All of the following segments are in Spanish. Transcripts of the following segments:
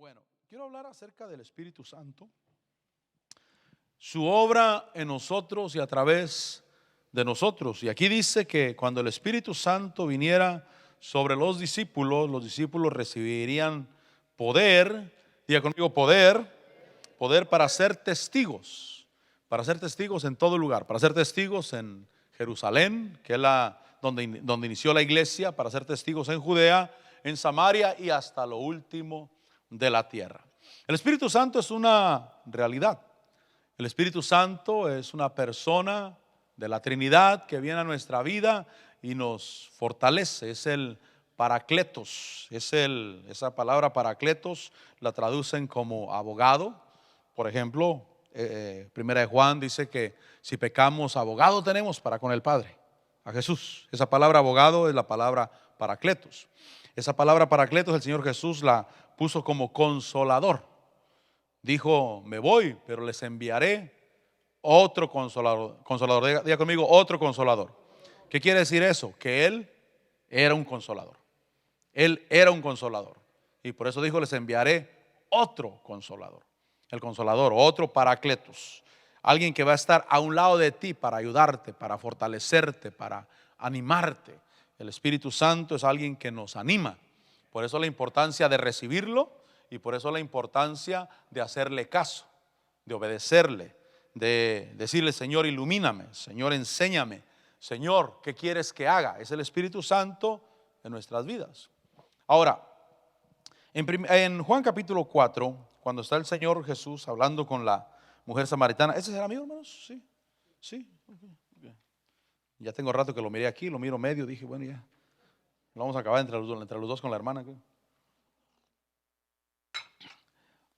Bueno, quiero hablar acerca del Espíritu Santo, su obra en nosotros y a través de nosotros. Y aquí dice que cuando el Espíritu Santo viniera sobre los discípulos recibirían poder, diga conmigo poder para ser testigos en todo lugar, para ser testigos en Jerusalén, que es donde inició la iglesia, para ser testigos en Judea, en Samaria y hasta lo último de la tierra. El Espíritu Santo es una realidad. El Espíritu Santo es una persona de la Trinidad que viene a nuestra vida y nos fortalece. Es el Paracletos. Esa palabra Paracletos la traducen como abogado. Por ejemplo, Primera de Juan dice que si pecamos, abogado tenemos para con el Padre, a Jesús. Esa palabra abogado es la palabra Paracletos. Esa palabra Paracletos el Señor Jesús la puso como consolador. Dijo, me voy, pero les enviaré otro consolador. Diga conmigo, otro consolador. ¿Qué quiere decir eso? Que Él era un consolador. Él era un consolador. Y por eso dijo, les enviaré otro consolador. El consolador, otro Paracletos. Alguien que va a estar a un lado de ti para ayudarte, para fortalecerte, para animarte. El Espíritu Santo es alguien que nos anima. Por eso la importancia de recibirlo y por eso la importancia de hacerle caso, de obedecerle, de decirle, Señor, ilumíname, Señor, enséñame, Señor, ¿qué quieres que haga? Es el Espíritu Santo en nuestras vidas. Ahora, en Juan capítulo 4, cuando está el Señor Jesús hablando con la mujer samaritana, ¿ese será mío, hermanos? Sí. Okay. Ya tengo rato que lo miré aquí, lo miro medio, dije, bueno, ya lo vamos a acabar entre los dos con la hermana.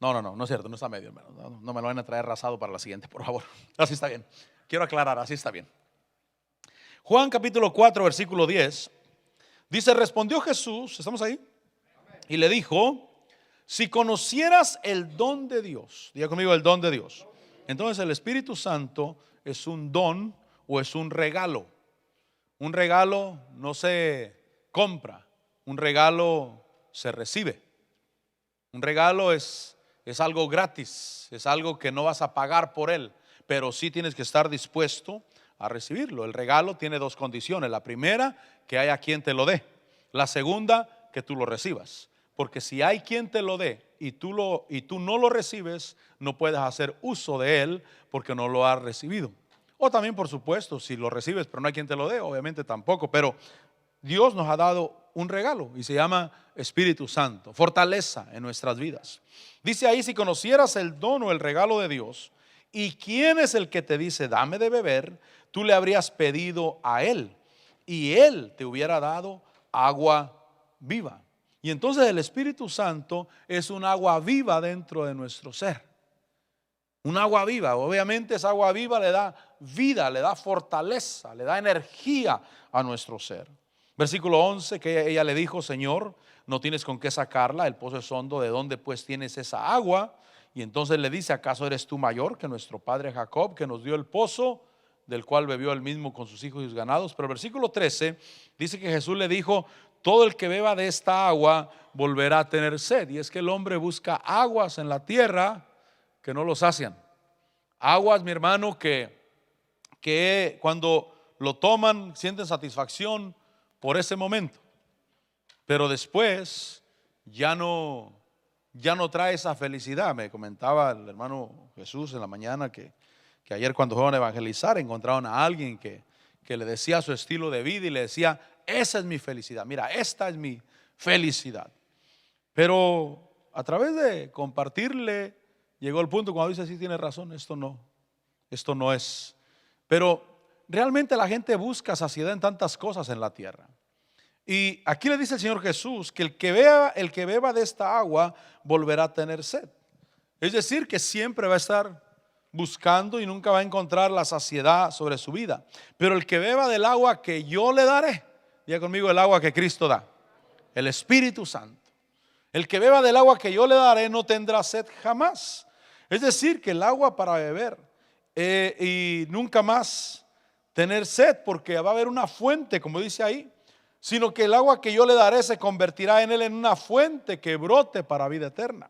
No es cierto, no está medio, hermano. No me lo van a traer rasado para la siguiente, por favor. Así está bien. Quiero aclarar, así está bien. Juan capítulo 4, versículo 10, dice, respondió Jesús, ¿estamos ahí? Y le dijo, si conocieras el don de Dios, diga conmigo el don de Dios. Entonces el Espíritu Santo es un don o es un regalo. Un regalo no se compra, un regalo se recibe. Un regalo es algo gratis, es algo que no vas a pagar por él, pero sí tienes que estar dispuesto a recibirlo. El regalo tiene dos condiciones. La primera, que haya quien te lo dé. La segunda, que tú lo recibas. Porque si hay quien te lo dé y tú no lo recibes, no puedes hacer uso de él porque no lo has recibido. O también, por supuesto, si lo recibes pero no hay quien te lo dé, obviamente tampoco. Pero Dios nos ha dado un regalo y se llama Espíritu Santo, fortaleza en nuestras vidas. Dice ahí, si conocieras el don o el regalo de Dios, y quién es el que te dice, dame de beber, tú le habrías pedido a él y él te hubiera dado agua viva. Y entonces el Espíritu Santo es un agua viva dentro de nuestro ser. Un agua viva, obviamente esa agua viva le da vida, le da fortaleza, le da energía a nuestro ser. Versículo 11, que ella le dijo, Señor, no tienes con qué sacarla, el pozo es hondo, ¿de dónde pues tienes esa agua? Y entonces le dice, ¿acaso eres tú mayor que nuestro padre Jacob, que nos dio el pozo, del cual bebió él mismo con sus hijos y sus ganados? Pero el versículo 13 dice que Jesús le dijo, todo el que beba de esta agua volverá a tener sed. Y es que el hombre busca aguas en la tierra que no lo sacian. Aguas, mi hermano, que cuando lo toman sienten satisfacción por ese momento, pero después ya no trae esa felicidad. Me comentaba el hermano Jesús en la mañana que ayer cuando fueron a evangelizar encontraron a alguien que le decía su estilo de vida y le decía, esa es mi felicidad, mira, esta es mi felicidad. Pero a través de compartirle llegó el punto cuando dice, sí, tiene razón, esto no es. Pero realmente la gente busca saciedad en tantas cosas en la tierra. Y aquí le dice el Señor Jesús que el que beba de esta agua volverá a tener sed. Es decir, que siempre va a estar buscando y nunca va a encontrar la saciedad sobre su vida. Pero el que beba del agua que yo le daré, diga conmigo el agua que Cristo da, el Espíritu Santo. El que beba del agua que yo le daré no tendrá sed jamás. Es decir, que el agua para beber y nunca más tener sed, porque va a haber una fuente, como dice ahí, sino que el agua que yo le daré se convertirá en él en una fuente que brote para vida eterna.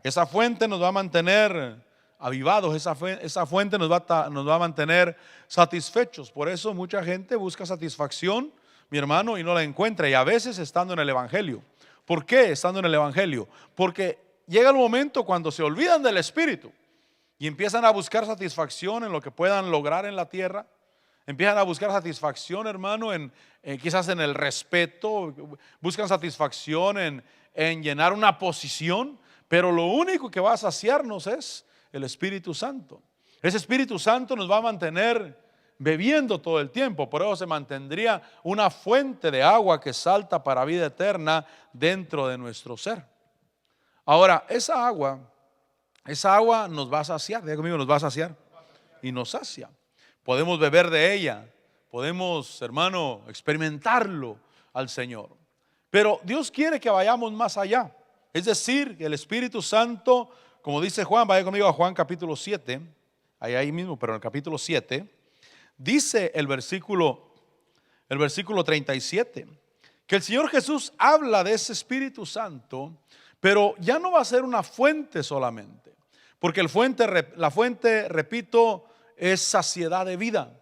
Esa fuente nos va a mantener avivados, esa fuente nos va a mantener satisfechos. Por eso mucha gente busca satisfacción, mi hermano, y no la encuentra. Y a veces estando en el Evangelio. ¿Por qué estando en el Evangelio? Porque llega el momento cuando se olvidan del Espíritu y empiezan a buscar satisfacción en lo que puedan lograr en la tierra. Empiezan a buscar satisfacción, hermano, quizás en el respeto. Buscan satisfacción en llenar una posición. Pero lo único que va a saciarnos es el Espíritu Santo. Ese Espíritu Santo nos va a mantener bebiendo todo el tiempo. Por eso se mantendría una fuente de agua que salta para vida eterna dentro de nuestro ser. Ahora, esa agua nos va a saciar. Diga conmigo, nos va a saciar y nos sacia. Podemos beber de ella, podemos, hermano, experimentarlo al Señor. Pero Dios quiere que vayamos más allá. Es decir, que el Espíritu Santo, como dice Juan, vaya conmigo a Juan capítulo 7, ahí mismo, pero en el capítulo 7, dice el versículo 37, que el Señor Jesús habla de ese Espíritu Santo, pero ya no va a ser una fuente solamente, porque la fuente, repito, es saciedad de vida.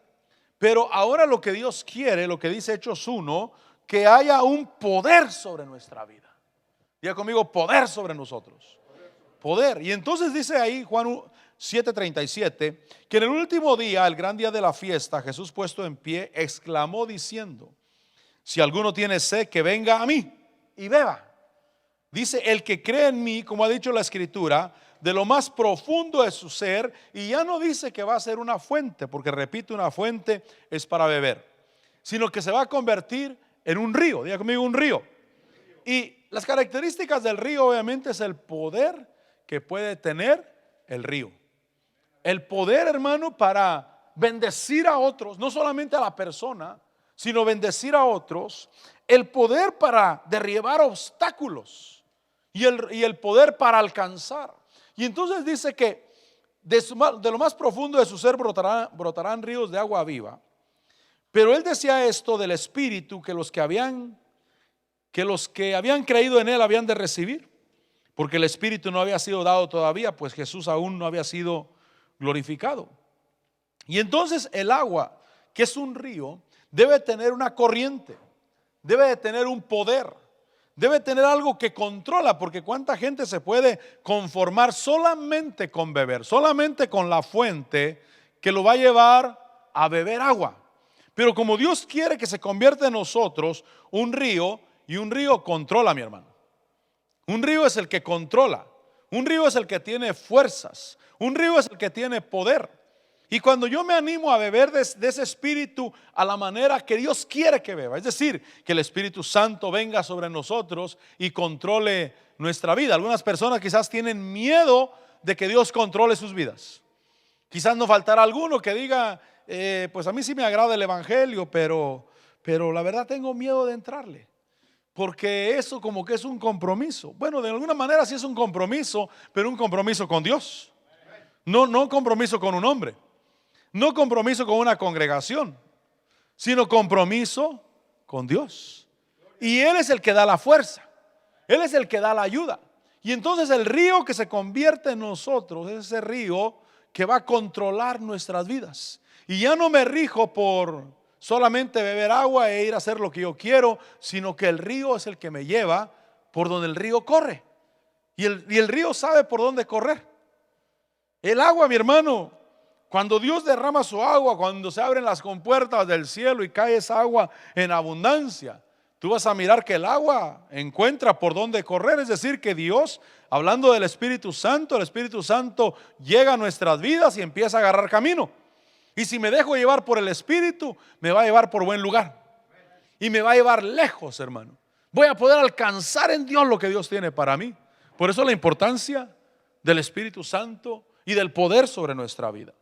Pero ahora lo que Dios quiere, lo que dice Hechos 1, que haya un poder sobre nuestra vida. Diga conmigo, poder sobre nosotros. Poder. Y entonces dice ahí Juan 7:37, que en el último día, el gran día de la fiesta, Jesús puesto en pie, exclamó diciendo: si alguno tiene sed, que venga a mí y beba. Dice, el que cree en mí, como ha dicho la Escritura, de lo más profundo de su ser. Y ya no dice que va a ser una fuente, porque repito, una fuente es para beber, sino que se va a convertir en un río. Diga conmigo, un río. Y las características del río obviamente es el poder que puede tener el río. El poder, hermano, para bendecir a otros, no solamente a la persona, sino bendecir a otros. El poder para derribar obstáculos y el poder para alcanzar. Y entonces dice que de lo más profundo de su ser brotarán ríos de agua viva. Pero él decía esto del Espíritu que los que habían creído en él habían de recibir, porque el Espíritu no había sido dado todavía, pues Jesús aún no había sido glorificado. Y entonces el agua, que es un río, debe tener una corriente, debe de tener un poder, debe tener algo que controla, porque cuánta gente se puede conformar solamente con beber, solamente con la fuente que lo va a llevar a beber agua. Pero como Dios quiere que se convierta en nosotros un río, y un río controla, mi hermano. Un río es el que controla. Un río es el que tiene fuerzas. Un río es el que tiene poder. Y cuando yo me animo a beber de ese Espíritu a la manera que Dios quiere que beba, es decir, que el Espíritu Santo venga sobre nosotros y controle nuestra vida. Algunas personas quizás tienen miedo de que Dios controle sus vidas. Quizás no faltará alguno que diga, pues a mí sí me agrada el Evangelio, pero la verdad tengo miedo de entrarle. Porque eso como que es un compromiso. Bueno, de alguna manera sí es un compromiso, pero un compromiso con Dios. No un compromiso con un hombre. No compromiso con una congregación, sino compromiso con Dios. Y Él es el que da la fuerza. Él es el que da la ayuda. Y entonces el río que se convierte en nosotros es ese río que va a controlar nuestras vidas. Y ya no me rijo por solamente beber agua e ir a hacer lo que yo quiero, sino que el río es el que me lleva por donde el río corre. Y el río sabe por dónde correr. El agua, mi hermano, cuando Dios derrama su agua, cuando se abren las compuertas del cielo y cae esa agua en abundancia, tú vas a mirar que el agua encuentra por dónde correr. Es decir, que Dios, hablando del Espíritu Santo, el Espíritu Santo llega a nuestras vidas y empieza a agarrar camino. Y si me dejo llevar por el Espíritu, me va a llevar por buen lugar. Y me va a llevar lejos, hermano. Voy a poder alcanzar en Dios lo que Dios tiene para mí. Por eso la importancia del Espíritu Santo y del poder sobre nuestra vida.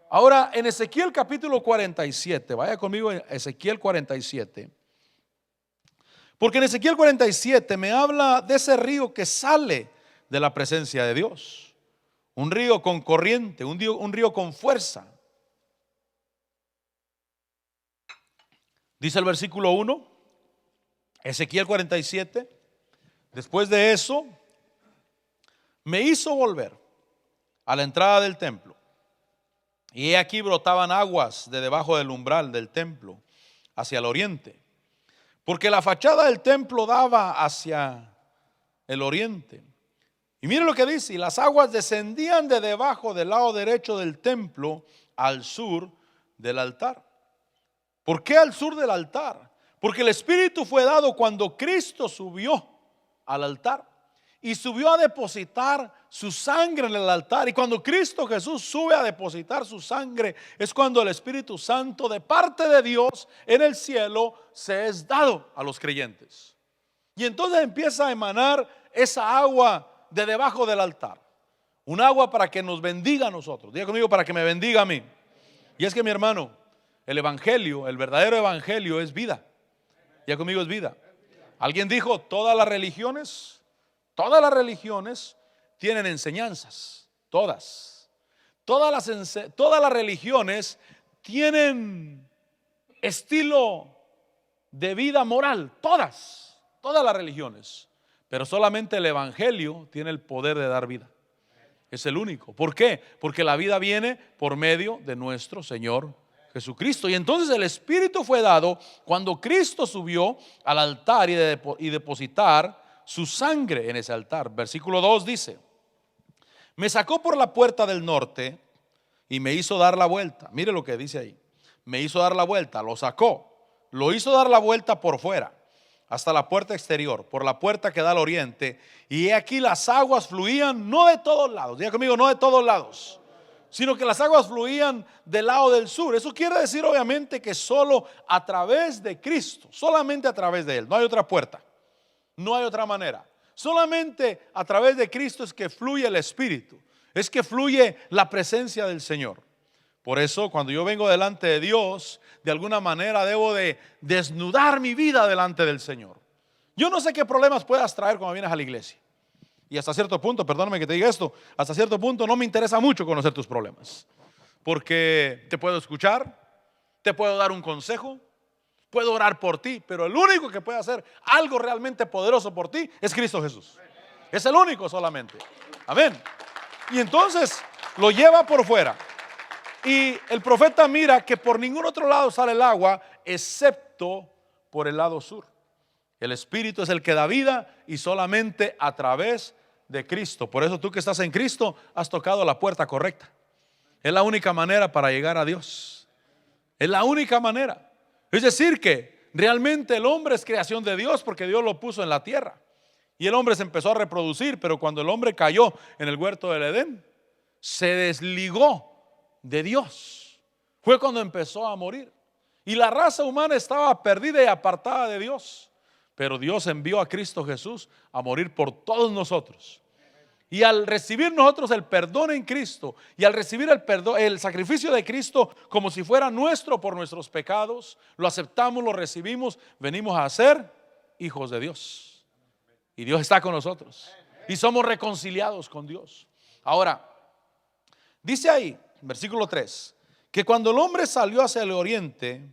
Ahora, en Ezequiel capítulo 47, vaya conmigo en Ezequiel 47. Porque en Ezequiel 47 me habla de ese río que sale de la presencia de Dios. Un río con corriente, un río con fuerza. Dice el versículo 1, Ezequiel 47. Después de eso, me hizo volver a la entrada del templo, y he aquí brotaban aguas de debajo del umbral del templo hacia el oriente, porque la fachada del templo daba hacia el oriente. Y mire lo que dice: y las aguas descendían de debajo del lado derecho del templo al sur del altar. ¿Por qué al sur del altar? Porque el Espíritu fue dado cuando Cristo subió al altar y subió a depositar su sangre en el altar. Y cuando Cristo Jesús sube a depositar su sangre, es cuando el Espíritu Santo de parte de Dios en el cielo se es dado a los creyentes. Y entonces empieza a emanar esa agua de debajo del altar, un agua para que nos bendiga a nosotros. Diga conmigo: para que me bendiga a mí. Y es que, mi hermano, el evangelio, el verdadero evangelio es vida. Diga conmigo: es vida. Alguien dijo: todas las religiones tienen enseñanzas. Todas las religiones tienen estilo de vida moral. Todas las religiones. Pero solamente el evangelio tiene el poder de dar vida. Es el único. ¿Por qué? Porque la vida viene por medio de nuestro Señor Jesucristo. Y entonces el Espíritu fue dado cuando Cristo subió al altar y depositar su sangre en ese altar. Versículo 2 dice: me sacó por la puerta del norte y me hizo dar la vuelta. Mire lo que dice ahí: me hizo dar la vuelta, lo sacó, lo hizo dar la vuelta por fuera hasta la puerta exterior, por la puerta que da al oriente. Y aquí las aguas fluían no de todos lados. Diga conmigo: no de todos lados, sino que las aguas fluían del lado del sur. Eso quiere decir obviamente que solo a través de Cristo, solamente a través de Él. No hay otra puerta, no hay otra manera. Solamente a través de Cristo es que fluye el Espíritu, es que fluye la presencia del Señor. Por eso cuando yo vengo delante de Dios, de alguna manera debo de desnudar mi vida delante del Señor. Yo no sé qué problemas puedas traer cuando vienes a la iglesia. Y hasta cierto punto, perdóname que te diga esto, hasta cierto punto no me interesa mucho conocer tus problemas. Porque te puedo escuchar, te puedo dar un consejo, puedo orar por ti, pero el único que puede hacer algo realmente poderoso por ti es Cristo Jesús. Es el único solamente. Amén. Y entonces lo lleva por fuera. Y el profeta mira que por ningún otro lado sale el agua excepto por el lado sur. El Espíritu es el que da vida y solamente a través de Cristo. Por eso tú que estás en Cristo has tocado la puerta correcta. Es la única manera para llegar a Dios. Es la única manera. Es decir que realmente el hombre es creación de Dios porque Dios lo puso en la tierra. Y el hombre se empezó a reproducir, pero cuando el hombre cayó en el huerto del Edén, se desligó de Dios. Fue cuando empezó a morir. Y la raza humana estaba perdida y apartada de Dios. Pero Dios envió a Cristo Jesús a morir por todos nosotros. Y al recibir nosotros el perdón en Cristo y al recibir el sacrificio de Cristo como si fuera nuestro por nuestros pecados, lo aceptamos, lo recibimos, venimos a ser hijos de Dios. Y Dios está con nosotros. Y somos reconciliados con Dios. Ahora, dice ahí, versículo 3, que cuando el hombre salió hacia el oriente,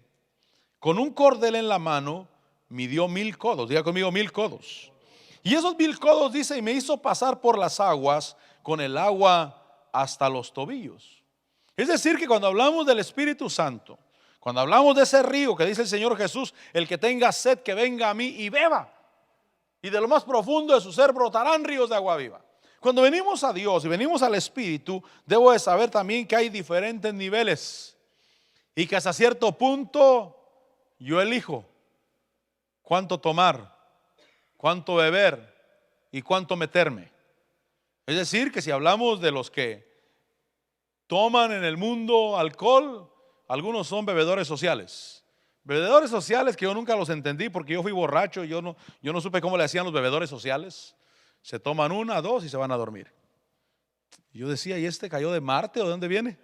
con un cordel en la mano, midió 1000 codos. Diga conmigo: 1000 codos. Y esos 1000 codos, dice, y me hizo pasar por las aguas con el agua hasta los tobillos. Es decir que cuando hablamos del Espíritu Santo, cuando hablamos de ese río que dice el Señor Jesús: el que tenga sed que venga a mí y beba, y de lo más profundo de su ser brotarán ríos de agua viva. Cuando venimos a Dios y venimos al Espíritu, debo de saber también que hay diferentes niveles y que hasta cierto punto yo elijo cuánto tomar, cuánto beber y cuánto meterme. Es decir, que si hablamos de los que toman en el mundo alcohol, algunos son bebedores sociales. Bebedores sociales que yo nunca los entendí porque yo fui borracho, yo no supe cómo le hacían los bebedores sociales. Se toman una, dos y se van a dormir. Yo decía: ¿y este cayó de Marte o de dónde viene?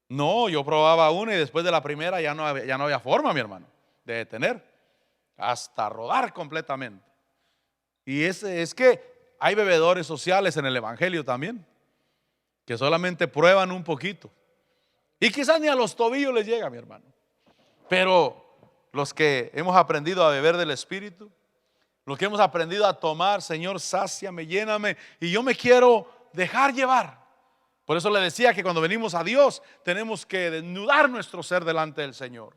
No, yo probaba una y después de la primera ya no había forma, mi hermano, de detener, hasta rodar completamente. Y es que hay bebedores sociales en el evangelio también, que solamente prueban un poquito y quizás ni a los tobillos les llega, mi hermano. Pero los que hemos aprendido a beber del Espíritu, Lo que hemos aprendido a tomar, Señor, sáciame, lléname, y yo me quiero dejar llevar. Por eso le decía que cuando venimos a Dios tenemos que desnudar nuestro ser delante del Señor.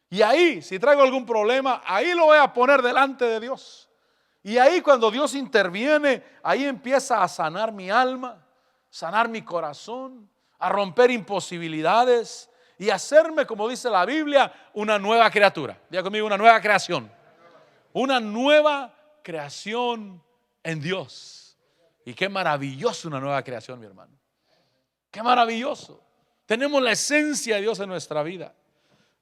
Y ahí, si traigo algún problema, ahí lo voy a poner delante de Dios. Y ahí cuando Dios interviene, ahí empieza a sanar mi alma, sanar mi corazón, a romper imposibilidades y hacerme, como dice la Biblia, una nueva criatura. Diga conmigo, una nueva creación. Una nueva creación en Dios. Y qué maravilloso una nueva creación, mi hermano. Qué maravilloso. Tenemos la esencia de Dios en nuestra vida.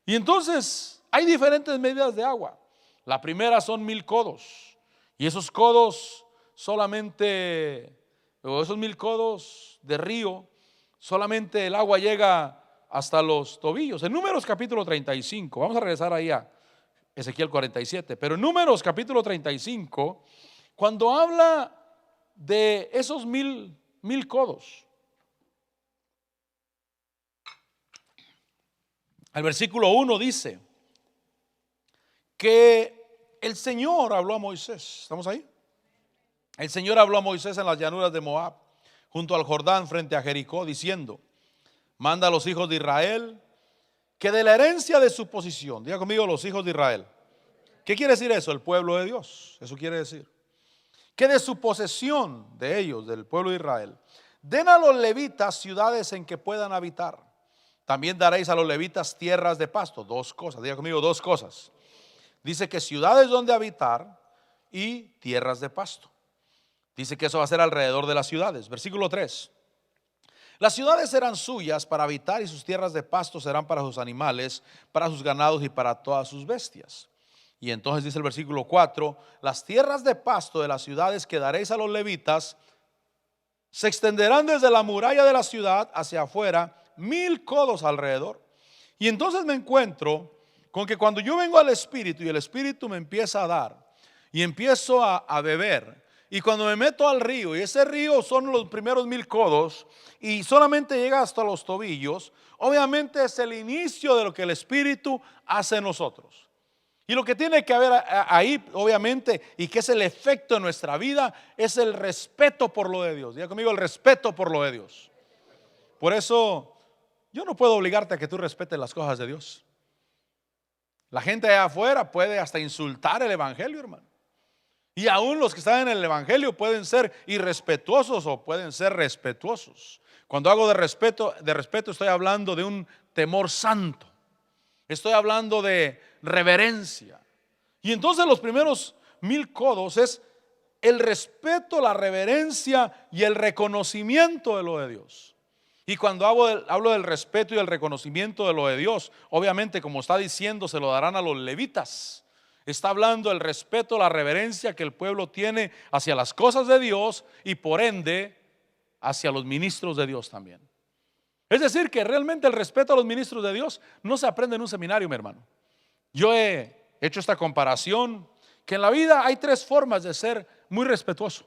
Y entonces hay diferentes medidas de agua. La primera son 1000 codos. Y esos codos solamente, o esos 1000 codos de río, solamente el agua llega hasta los tobillos. En Números capítulo 35, vamos a regresar ahí a Ezequiel 47, pero en Números capítulo 35, cuando habla de esos 1000 codos, el versículo 1 dice que el Señor habló a Moisés. ¿Estamos ahí? El Señor habló a Moisés en las llanuras de Moab, junto al Jordán, frente a Jericó, diciendo: manda a los hijos de Israel que de la herencia de su posesión, diga conmigo, los hijos de Israel. ¿Qué quiere decir eso? El pueblo de Dios. Eso quiere decir que de su posesión, de ellos, del pueblo de Israel, den a los levitas ciudades en que puedan habitar. También daréis a los levitas tierras de pasto. Dos cosas, diga conmigo, dos cosas. Dice que ciudades donde habitar y tierras de pasto. Dice que eso va a ser alrededor de las ciudades. Versículo 3. Las ciudades serán suyas para habitar y sus tierras de pasto serán para sus animales, para sus ganados y para todas sus bestias. Y entonces dice el versículo 4, las tierras de pasto de las ciudades que daréis a los levitas se extenderán desde la muralla de la ciudad hacia afuera 1000 codos alrededor. Y entonces me encuentro con que cuando yo vengo al Espíritu y el Espíritu me empieza a dar y empiezo a beber, y cuando me meto al río, y ese río son los primeros 1000 codos y solamente llega hasta los tobillos, obviamente es el inicio de lo que el Espíritu hace en nosotros. Y lo que tiene que haber ahí, obviamente, y que es el efecto de nuestra vida, es el respeto por lo de Dios. Diga conmigo, el respeto por lo de Dios. Por eso yo no puedo obligarte a que tú respetes las cosas de Dios. La gente allá afuera puede hasta insultar el evangelio, hermano. Y aún los que están en el evangelio pueden ser irrespetuosos o pueden ser respetuosos. Cuando hago de respeto estoy hablando de un temor santo. Estoy hablando de reverencia. Y entonces los primeros 1000 codos es el respeto, la reverencia y el reconocimiento de lo de Dios. Y cuando hablo del respeto y el reconocimiento de lo de Dios, obviamente, como está diciendo, se lo darán a los levitas. Está hablando del respeto, la reverencia que el pueblo tiene hacia las cosas de Dios y por ende hacia los ministros de Dios también. Es decir, que realmente el respeto a los ministros de Dios no se aprende en un seminario, mi hermano. Yo he hecho esta comparación, que en la vida hay 3 formas de ser muy respetuoso.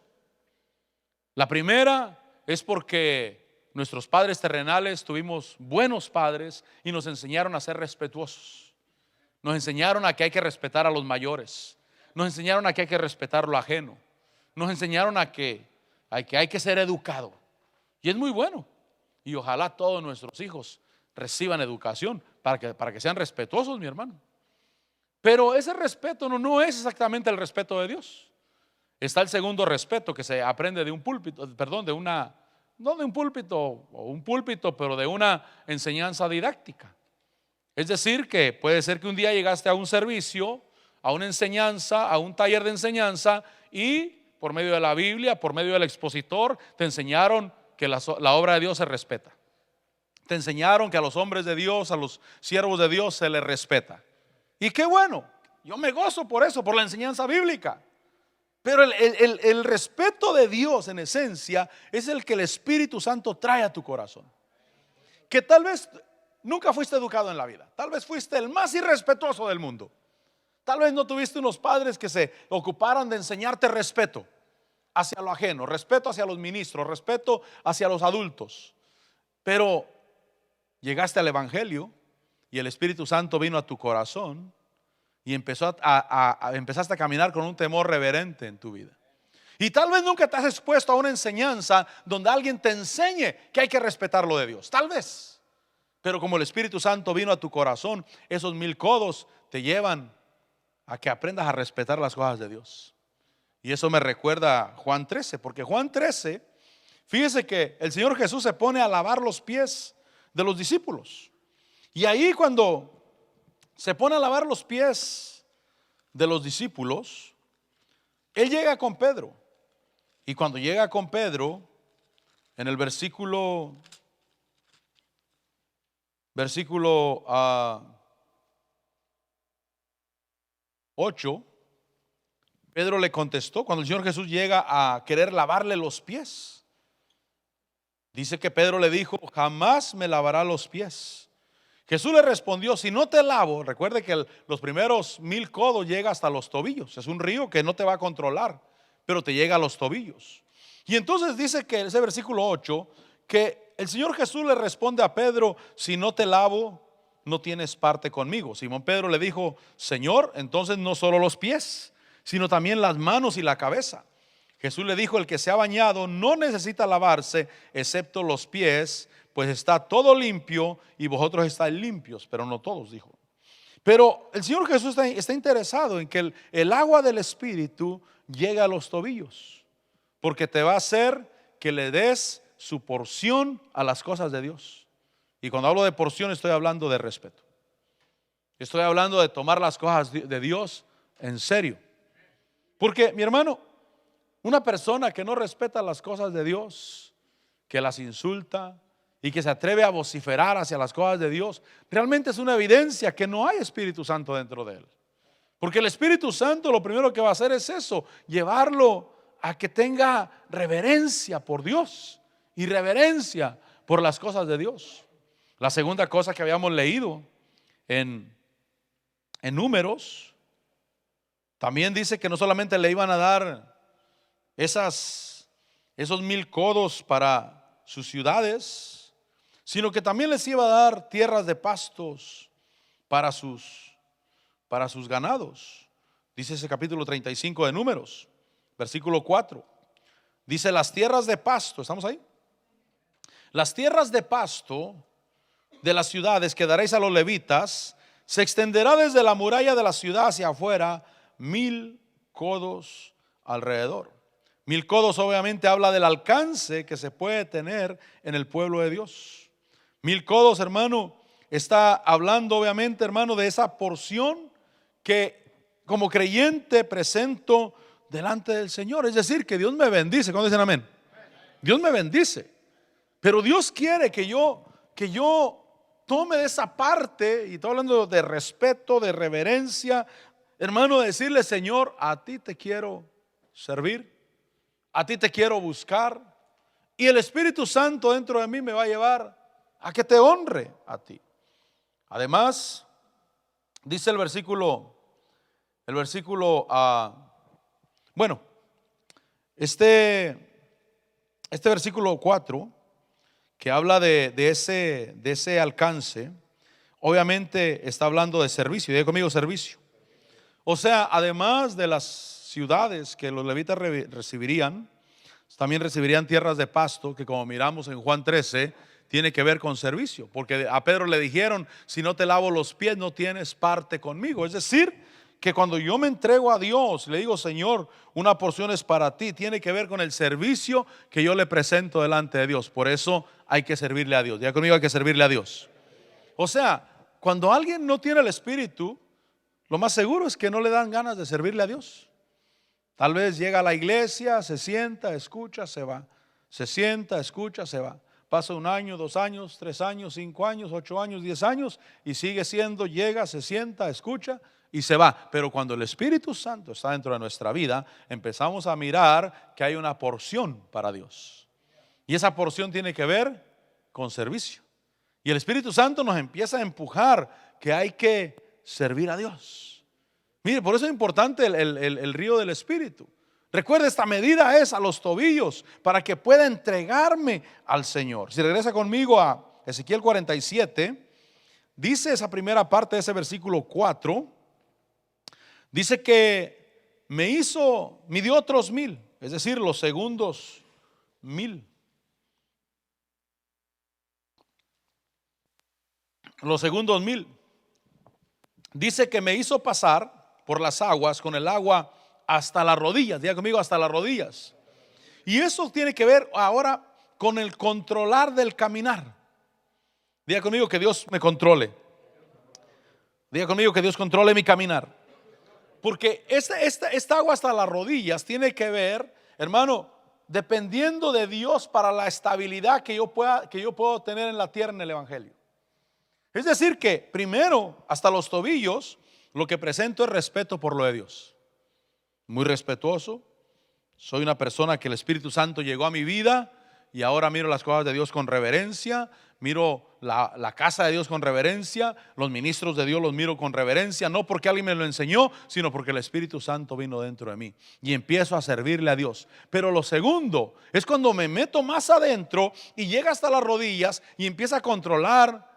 La primera es porque nuestros padres terrenales tuvimos buenos padres y nos enseñaron a ser respetuosos. Nos enseñaron a que hay que respetar a los mayores. Nos enseñaron a que hay que respetar lo ajeno. Nos enseñaron a que hay que ser educado. Y es muy bueno. Y ojalá todos nuestros hijos reciban educación para que sean respetuosos, mi hermano. Pero ese respeto no es exactamente el respeto de Dios. Está el segundo respeto que se aprende de un púlpito, no de un púlpito o un púlpito, pero de una enseñanza didáctica. Es decir, que puede ser que un día llegaste a un servicio, a una enseñanza, a un taller de enseñanza y por medio de la Biblia, por medio del expositor, te enseñaron que la obra de Dios se respeta. Te enseñaron que a los hombres de Dios, a los siervos de Dios se les respeta. Y qué bueno, yo me gozo por eso, por la enseñanza bíblica. Pero el respeto de Dios en esencia es el que el Espíritu Santo trae a tu corazón. Que tal vez nunca fuiste educado en la vida. Tal vez fuiste el más irrespetuoso del mundo. Tal vez no tuviste unos padres que se ocuparan de enseñarte respeto hacia lo ajeno, respeto hacia los ministros, respeto hacia los adultos. Pero llegaste al evangelio y el Espíritu Santo vino a tu corazón y empezaste a caminar con un temor reverente en tu vida. Y tal vez nunca te has expuesto a una enseñanza donde alguien te enseñe que hay que respetar lo de Dios. Tal vez. Pero como el Espíritu Santo vino a tu corazón, esos 1000 codos te llevan a que aprendas a respetar las cosas de Dios. Y eso me recuerda a Juan 13, porque Juan 13, fíjese que el Señor Jesús se pone a lavar los pies de los discípulos. Y ahí cuando se pone a lavar los pies de los discípulos, Él llega con Pedro. Y cuando llega con Pedro, en el versículo 8, Pedro le contestó, cuando el Señor Jesús llega a querer lavarle los pies, dice que Pedro le dijo: jamás me lavará los pies. Jesús le respondió: si no te lavo, recuerde que los primeros 1000 codos llega hasta los tobillos. Es un río que no te va a controlar, pero te llega a los tobillos. Y entonces dice que ese versículo 8, que el Señor Jesús le responde a Pedro: si no te lavo, no tienes parte conmigo. Simón Pedro le dijo: Señor, entonces no solo los pies, sino también las manos y la cabeza. Jesús le dijo: el que se ha bañado no necesita lavarse excepto los pies, pues está todo limpio, y vosotros estáis limpios, pero no todos, dijo. Pero el Señor Jesús está interesado en que el agua del Espíritu llegue a los tobillos, porque te va a hacer que le des su porción a las cosas de Dios. Y cuando hablo de porción, estoy hablando de respeto. Estoy hablando de tomar las cosas de Dios en serio. Porque, mi hermano, una persona que no respeta las cosas de Dios, que las insulta y que se atreve a vociferar hacia las cosas de Dios, realmente es una evidencia que no hay Espíritu Santo dentro de él. Porque el Espíritu Santo lo primero que va a hacer es eso: llevarlo a que tenga reverencia por Dios y reverencia por las cosas de Dios. La segunda cosa que habíamos leído en Números, también dice que no solamente le iban a dar esos 1000 codos para sus ciudades, sino que también les iba a dar tierras de pastos para sus ganados. Dice ese capítulo 35 de Números, versículo 4. Dice: las tierras de pasto, ¿estamos ahí? Las tierras de pasto de las ciudades que daréis a los levitas se extenderá desde la muralla de la ciudad hacia afuera 1000 codos alrededor. 1000 codos obviamente habla del alcance que se puede tener en el pueblo de Dios. 1000 codos, hermano, está hablando obviamente, hermano, de esa porción que como creyente presento delante del Señor. Es decir, que Dios me bendice. ¿Cuándo dicen amén? Dios me bendice, pero Dios quiere que yo tome de esa parte, y estoy hablando de respeto, de reverencia, hermano, de decirle: Señor, a ti te quiero servir, a ti te quiero buscar, y el Espíritu Santo dentro de mí me va a llevar a que te honre a ti. Además, dice el versículo, este versículo 4, que habla de ese alcance, obviamente está hablando de servicio. Diga conmigo: servicio. O sea, además de las ciudades que los levitas recibirían, también recibirían tierras de pasto, que como miramos en Juan 13, tiene que ver con servicio. Porque a Pedro le dijeron: si no te lavo los pies, no tienes parte conmigo. Es decir, que cuando yo me entrego a Dios, le digo: Señor, una porción es para ti, tiene que ver con el servicio que yo le presento delante de Dios. Por eso hay que servirle a Dios. Diga conmigo: hay que servirle a Dios. O sea, cuando alguien no tiene el Espíritu, lo más seguro es que no le dan ganas de servirle a Dios. Tal vez llega a la iglesia, se sienta, escucha, se va. Se sienta, escucha, se va. Pasa 1 año, 2 años, 3 años, 5 años, 8 años, 10 años, y sigue siendo: llega, se sienta, escucha y se va. Pero cuando el Espíritu Santo está dentro de nuestra vida, empezamos a mirar que hay una porción para Dios, y esa porción tiene que ver con servicio. Y el Espíritu Santo nos empieza a empujar que hay que servir a Dios. Mire, por eso es importante el río del Espíritu. Recuerde, esta medida es a los tobillos para que pueda entregarme al Señor. Si regresa conmigo a Ezequiel 47, dice esa primera parte de ese versículo 4: Dice que midió otros 1000, es decir, los segundos 1000. Los segundos 1000. Dice que me hizo pasar por las aguas con el agua hasta las rodillas. Diga conmigo, hasta las rodillas. Y eso tiene que ver ahora con el controlar del caminar. Diga conmigo que Dios me controle. Diga conmigo que Dios controle mi caminar. Porque esta agua hasta las rodillas tiene que ver, hermano, dependiendo de Dios para la estabilidad que yo puedo tener en la tierra en el evangelio. Es decir que primero hasta los tobillos lo que presento es respeto por lo de Dios. Muy respetuoso. Soy una persona que el Espíritu Santo llegó a mi vida y ahora miro las cosas de Dios con reverencia. Miro la casa de Dios con reverencia. Los ministros de Dios los miro con reverencia. No porque alguien me lo enseñó, sino porque el Espíritu Santo vino dentro de mí. Y empiezo a servirle a Dios. Pero lo segundo es cuando me meto más adentro y llega hasta las rodillas y empieza a controlar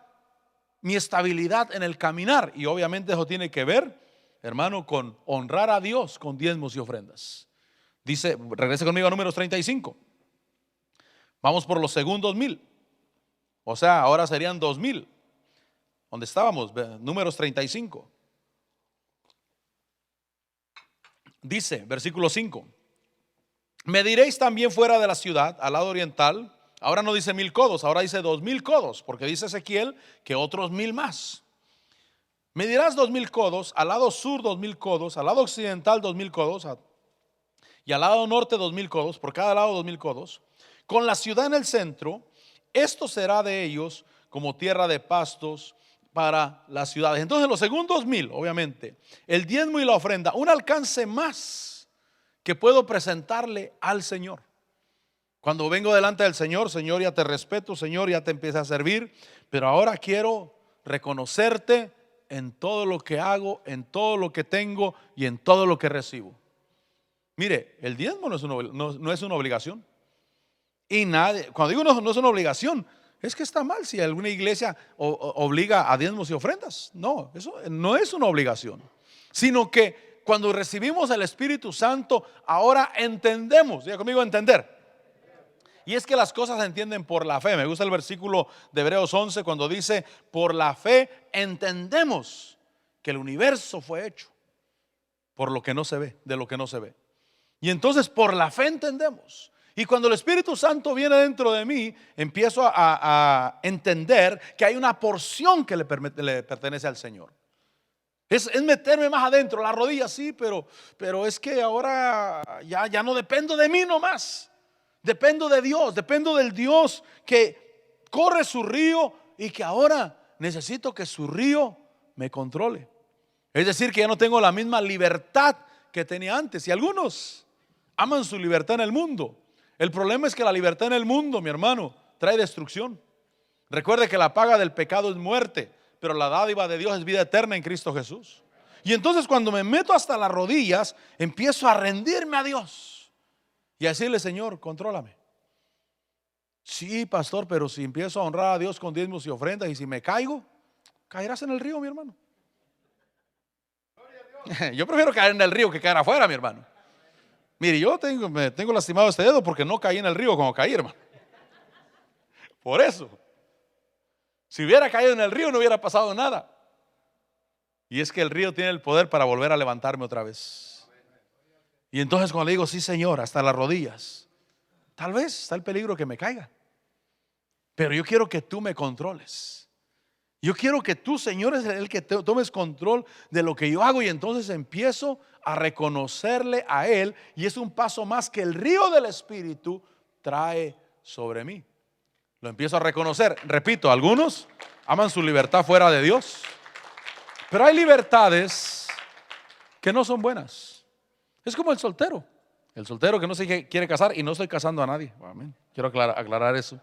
mi estabilidad en el caminar. Y obviamente eso tiene que ver, hermano, con honrar a Dios con diezmos y ofrendas. Dice, regrese conmigo a Números 35. Vamos por los segundos 1000. O sea, ahora serían 2000. ¿Dónde estábamos? Números 35. Dice, versículo 5. Mediréis también fuera de la ciudad, al lado oriental. Ahora no dice 1000 codos, ahora dice 2000 codos, porque dice Ezequiel que otros 1000 más. Medirás 2000 codos, al lado sur 2000 codos, al lado occidental 2000 codos, y al lado norte 2000 codos, por cada lado 2000 codos, con la ciudad en el centro. Esto será de ellos como tierra de pastos para las ciudades. Entonces los segundos 1000, obviamente, el diezmo y la ofrenda, un alcance más que puedo presentarle al Señor. Cuando vengo delante del Señor, Señor, ya te respeto, Señor, ya te empiezo a servir, pero ahora quiero reconocerte en todo lo que hago, en todo lo que tengo y en todo lo que recibo. Mire, el diezmo no es una obligación. Y nadie, cuando digo no es una obligación, es que está mal si alguna iglesia obliga a diezmos y ofrendas. No, eso no es una obligación, sino que cuando recibimos el Espíritu Santo, ahora entendemos. Diga conmigo, entender. Y es que las cosas se entienden por la fe. Me gusta el versículo de Hebreos 11 cuando dice: por la fe entendemos que el universo fue hecho por lo que no se ve, de lo que no se ve. Y entonces por la fe entendemos. Y cuando el Espíritu Santo viene dentro de mí, empiezo a entender que hay una porción que le pertenece al Señor. Es meterme más adentro, la rodilla sí, pero es que ahora ya no dependo de mí nomás. Dependo de Dios, dependo del Dios que corre su río y que ahora necesito que su río me controle. Es decir, que ya no tengo la misma libertad que tenía antes. Y algunos aman su libertad en el mundo. El problema es que la libertad en el mundo, mi hermano, trae destrucción. Recuerde que la paga del pecado es muerte, pero la dádiva de Dios es vida eterna en Cristo Jesús. Y entonces cuando me meto hasta las rodillas, empiezo a rendirme a Dios y a decirle: Señor, contrólame. Sí, pastor, pero si empiezo a honrar a Dios con diezmos y ofrendas, y si me caigo, caerás en el río, mi hermano. Yo prefiero caer en el río que caer afuera, mi hermano. Mire, yo tengo lastimado este dedo porque no caí en el río como caí, hermano. Por eso. Si hubiera caído en el río no hubiera pasado nada. Y es que el río tiene el poder para volver a levantarme otra vez. Y entonces cuando le digo: sí, Señor, hasta las rodillas, tal vez está el peligro que me caiga, pero yo quiero que tú me controles. Yo quiero que tú, Señor, es el que tomes control de lo que yo hago. Y entonces empiezo a reconocerle a Él. Y es un paso más que el río del Espíritu trae sobre mí. Lo empiezo a reconocer. Repito, algunos aman su libertad fuera de Dios, pero hay libertades que no son buenas. Es como el soltero. El soltero que no se quiere casar, y no estoy casando a nadie. Amén. Quiero aclarar eso.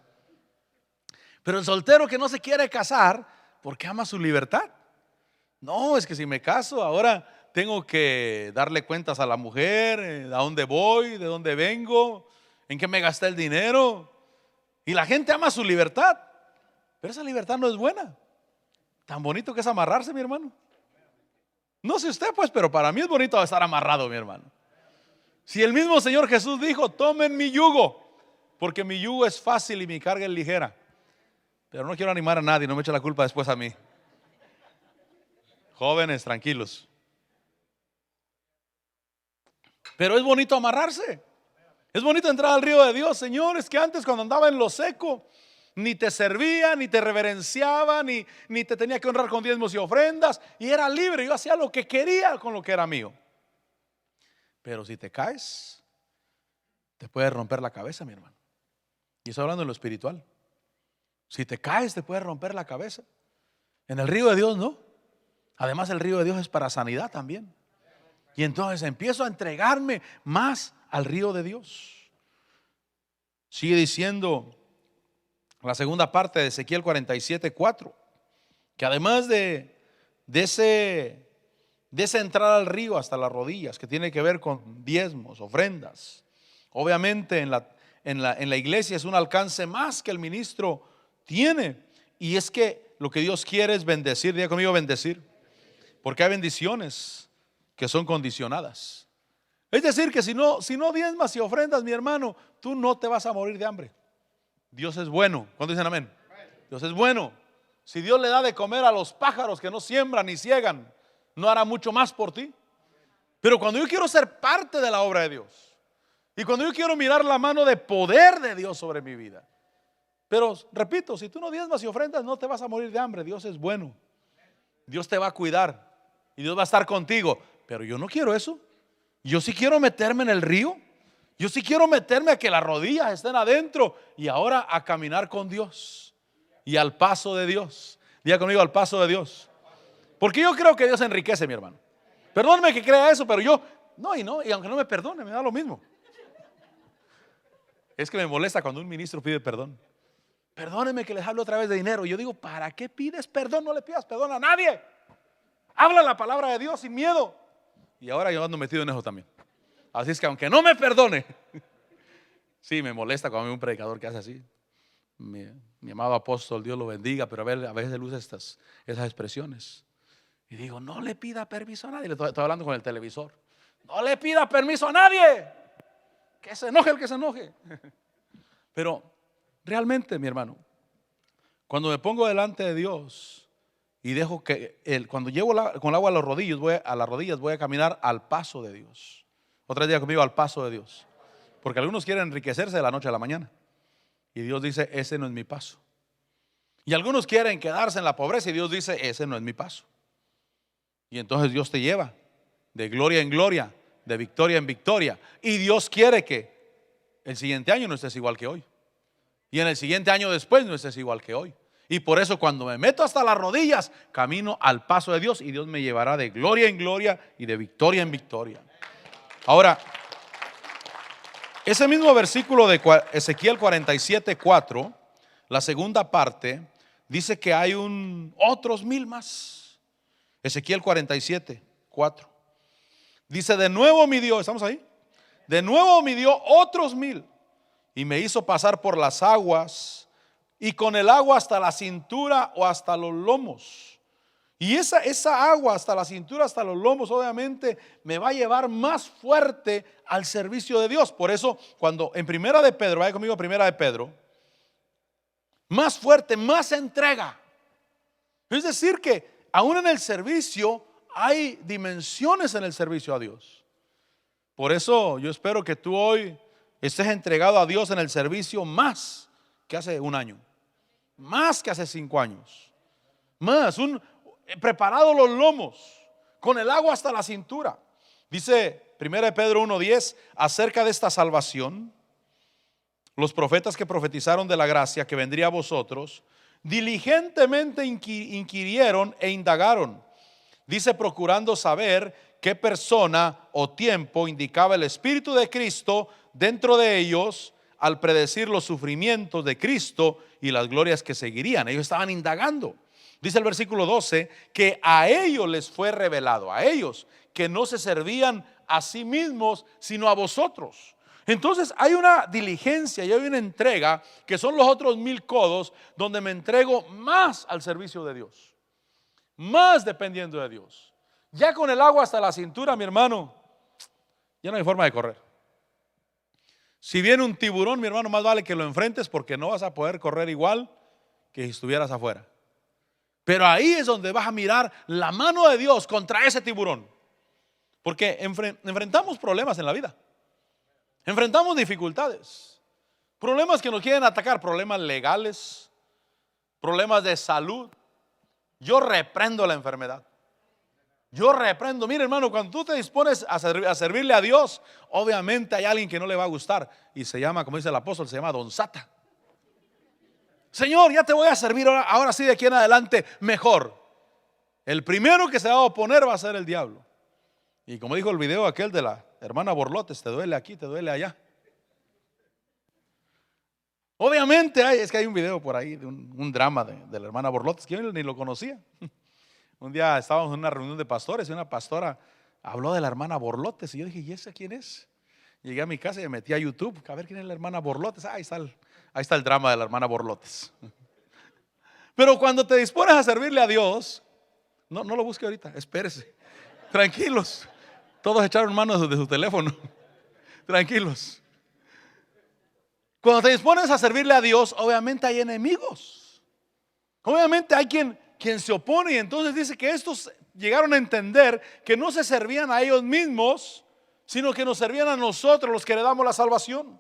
Pero el soltero que no se quiere casar porque ama su libertad. No, es que si me caso ahora tengo que darle cuentas a la mujer, a dónde voy, de dónde vengo, en qué me gasté el dinero. Y la gente ama su libertad, pero esa libertad no es buena. Tan bonito que es amarrarse, mi hermano. No sé usted pues, pero para mí es bonito estar amarrado, mi hermano. Si el mismo Señor Jesús dijo, tomen mi yugo, porque mi yugo es fácil y mi carga es ligera. Pero no quiero animar a nadie, no me eche la culpa después a mí. Jóvenes, tranquilos. Pero es bonito amarrarse. Es bonito entrar al río de Dios. Señor, es que antes cuando andaba en lo seco, ni te servía, ni te reverenciaba, ni te tenía que honrar con diezmos y ofrendas. Y era libre, yo hacía lo que quería con lo que era mío. Pero si te caes, te puede romper la cabeza, mi hermano. Y estoy hablando en lo espiritual. Si te caes, te puede romper la cabeza. En el río de Dios no. Además, el río de Dios es para sanidad también. Y entonces empiezo a entregarme más al río de Dios. Sigue diciendo la segunda parte de Ezequiel 47:4, que además de ese entrar al río hasta las rodillas, que tiene que ver con diezmos, ofrendas, obviamente en la iglesia es un alcance más que el ministro tiene. Y es que lo que Dios quiere es bendecir. Diga conmigo, bendecir. Porque hay bendiciones que son condicionadas. Es decir, que si no diezmas y ofrendas, mi hermano, tú no te vas a morir de hambre. Dios es bueno. ¿Cuántos dicen amén? Dios es bueno. Si Dios le da de comer a los pájaros que no siembran ni ciegan, ¿no hará mucho más por ti? Pero cuando yo quiero ser parte de la obra de Dios, y cuando yo quiero mirar la mano de poder de Dios sobre mi vida, pero repito, si tú no diezmas y ofrendas, no te vas a morir de hambre. Dios es bueno. Dios te va a cuidar y Dios va a estar contigo. Pero yo no quiero eso. Yo sí quiero meterme en el río. Yo sí quiero meterme a que las rodillas estén adentro y ahora a caminar con Dios y al paso de Dios. Diga conmigo, al paso de Dios. Porque yo creo que Dios enriquece, mi hermano. Perdóneme que crea eso, pero yo y aunque no me perdone, me da lo mismo. Es que me molesta cuando un ministro pide perdón. Perdóneme que les hablo otra vez de dinero. Yo digo, ¿para qué pides perdón? No le pidas perdón a nadie. Habla la palabra de Dios sin miedo. Y ahora yo ando metido en eso también. Así es que aunque no me perdone, sí, me molesta cuando hay un predicador que hace así. Mi amado apóstol, Dios lo bendiga, pero a veces él usa esas expresiones. Y digo, no le pida permiso a nadie. Le estoy hablando con el televisor. No le pida permiso a nadie. Que se enoje el que se enoje. Pero realmente, mi hermano, cuando me pongo delante de Dios y dejo que cuando llevo con el agua a las rodillas, voy a caminar al paso de Dios. Otra día conmigo, al paso de Dios. Porque algunos quieren enriquecerse de la noche a la mañana. Y Dios dice, ese no es mi paso. Y algunos quieren quedarse en la pobreza y Dios dice, ese no es mi paso. Y entonces Dios te lleva de gloria en gloria, de victoria en victoria. Y Dios quiere que el siguiente año no estés igual que hoy. Y en el siguiente año después no estés igual que hoy. Y por eso cuando me meto hasta las rodillas, camino al paso de Dios y Dios me llevará de gloria en gloria y de victoria en victoria. Ahora, ese mismo versículo de Ezequiel 47:4, la segunda parte, dice que hay otros 1000 más. Ezequiel 47:4. Dice, de nuevo me dio, ¿estamos ahí? De nuevo me dio otros 1000 y me hizo pasar por las aguas y con el agua hasta la cintura o hasta los lomos. Y esa agua hasta la cintura, hasta los lomos, obviamente me va a llevar más fuerte al servicio de Dios. Por eso, cuando en Primera de Pedro, vaya conmigo a Primera de Pedro, más fuerte, más entrega. Es decir que aún en el servicio hay dimensiones en el servicio a Dios. Por eso yo espero que tú hoy estés entregado a Dios en el servicio más que hace un año, más que hace 5 años, más, preparado los lomos, con el agua hasta la cintura. Dice 1 Pedro 1:10 acerca de esta salvación: los profetas que profetizaron de la gracia que vendría a vosotros, diligentemente inquirieron e indagaron. Dice, procurando saber qué persona o tiempo indicaba el Espíritu de Cristo dentro de ellos al predecir los sufrimientos de Cristo y las glorias que seguirían. Ellos estaban indagando. Dice el versículo 12 que a ellos les fue revelado, a ellos que no se servían a sí mismos sino a vosotros. Entonces hay una diligencia y hay una entrega que son los otros 1000 codos, donde me entrego más al servicio de Dios, más dependiendo de Dios. Ya con el agua hasta la cintura, mi hermano, ya no hay forma de correr. Si viene un tiburón, mi hermano, más vale que lo enfrentes porque no vas a poder correr igual que si estuvieras afuera. Pero ahí es donde vas a mirar la mano de Dios contra ese tiburón. Porque enfrentamos problemas en la vida. Enfrentamos dificultades. Problemas que nos quieren atacar, problemas legales, problemas de salud. Yo reprendo la enfermedad. Yo reprendo. Mire, hermano, cuando tú te dispones a servirle a Dios, obviamente hay alguien que no le va a gustar. Y se llama, como dice el apóstol, se llama Don Sata. Señor, ya te voy a servir ahora sí de aquí en adelante mejor. El primero que se va a oponer va a ser el diablo. Y como dijo el video aquel de la hermana Borlotes, te duele aquí, te duele allá. Obviamente es que hay un video por ahí de un drama de la hermana Borlotes que yo ni lo conocía. Un día estábamos en una reunión de pastores y una pastora habló de la hermana Borlotes y yo dije, ¿y esa quién es? Llegué a mi casa y me metí a YouTube a ver quién es la hermana Borlotes. Ahí está el drama de la hermana Borlotes. Pero cuando te dispones a servirle a Dios, no lo busque ahorita, espérese, tranquilos. Todos echaron manos de su teléfono. Tranquilos. Cuando te dispones a servirle a Dios, obviamente hay enemigos. Obviamente hay quien se opone. Y entonces dice que estos llegaron a entender que no se servían a ellos mismos, sino que nos servían a nosotros, los que le damos la salvación.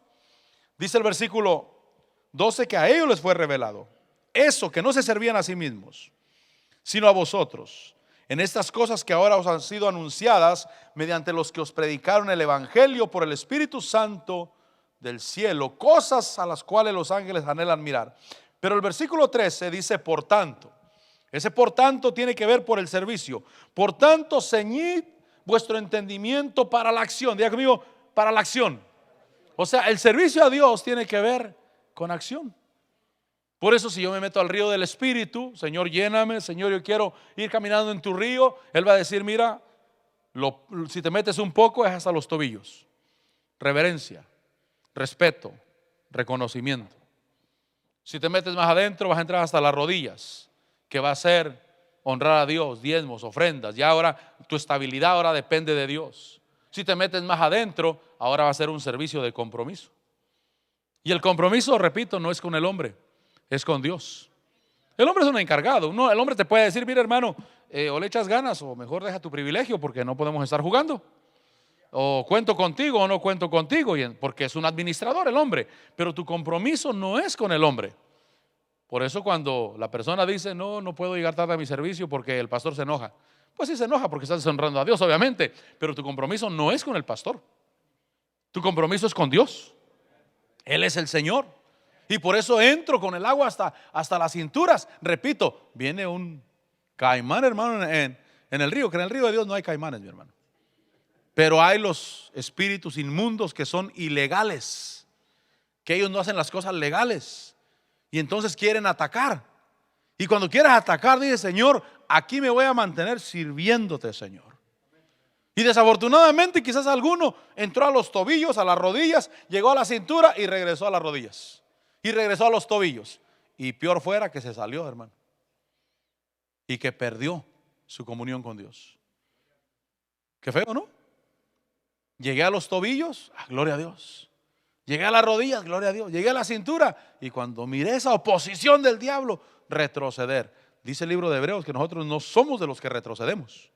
Dice el versículo 12 que a ellos les fue revelado eso, que no se servían a sí mismos, sino a vosotros, en estas cosas que ahora os han sido anunciadas mediante los que os predicaron el evangelio por el Espíritu Santo del cielo, cosas a las cuales los ángeles anhelan mirar. Pero el versículo 13 dice por tanto. Ese por tanto tiene que ver por el servicio. Por tanto, ceñid vuestro entendimiento para la acción. Diga conmigo, para la acción. O sea, el servicio a Dios tiene que ver con acción. Por eso si yo me meto al río del Espíritu, Señor, lléname, Señor, yo quiero ir caminando en tu río, Él va a decir, mira, si te metes un poco es hasta los tobillos. Reverencia, respeto, reconocimiento. Si te metes más adentro vas a entrar hasta las rodillas, que va a ser honrar a Dios, diezmos, ofrendas. Ya ahora tu estabilidad ahora depende de Dios. Si te metes más adentro, ahora va a ser un servicio de compromiso. Y el compromiso, repito, no es con el hombre, es con Dios. El hombre es un encargado. El hombre te puede decir, mira hermano, o le echas ganas o mejor deja tu privilegio porque no podemos estar jugando. O cuento contigo o no cuento contigo, porque es un administrador el hombre. Pero tu compromiso no es con el hombre. Por eso cuando la persona dice, no puedo llegar tarde a mi servicio porque el pastor se enoja. Pues sí se enoja porque estás deshonrando a Dios, obviamente. Pero tu compromiso no es con el pastor. Tu compromiso es con Dios. Él es el Señor. Y por eso entro con el agua hasta las cinturas. Repito, viene un caimán, hermano, en el río. Que en el río de Dios no hay caimanes, mi hermano. Pero hay los espíritus inmundos que son ilegales. Que ellos no hacen las cosas legales. Y entonces quieren atacar. Y cuando quieras atacar, dice, Señor, aquí me voy a mantener sirviéndote, Señor. Y desafortunadamente quizás alguno entró a los tobillos, a las rodillas, llegó a la cintura y regresó a las rodillas. Y regresó a los tobillos. Y peor fuera que se salió, hermano. Y que perdió su comunión con Dios. Qué feo, ¿no? Llegué a los tobillos, gloria a Dios. Llegué a las rodillas, gloria a Dios. Llegué a la cintura y cuando miré esa oposición del diablo, retroceder. Dice el libro de Hebreos que nosotros no somos de los que retrocedemos,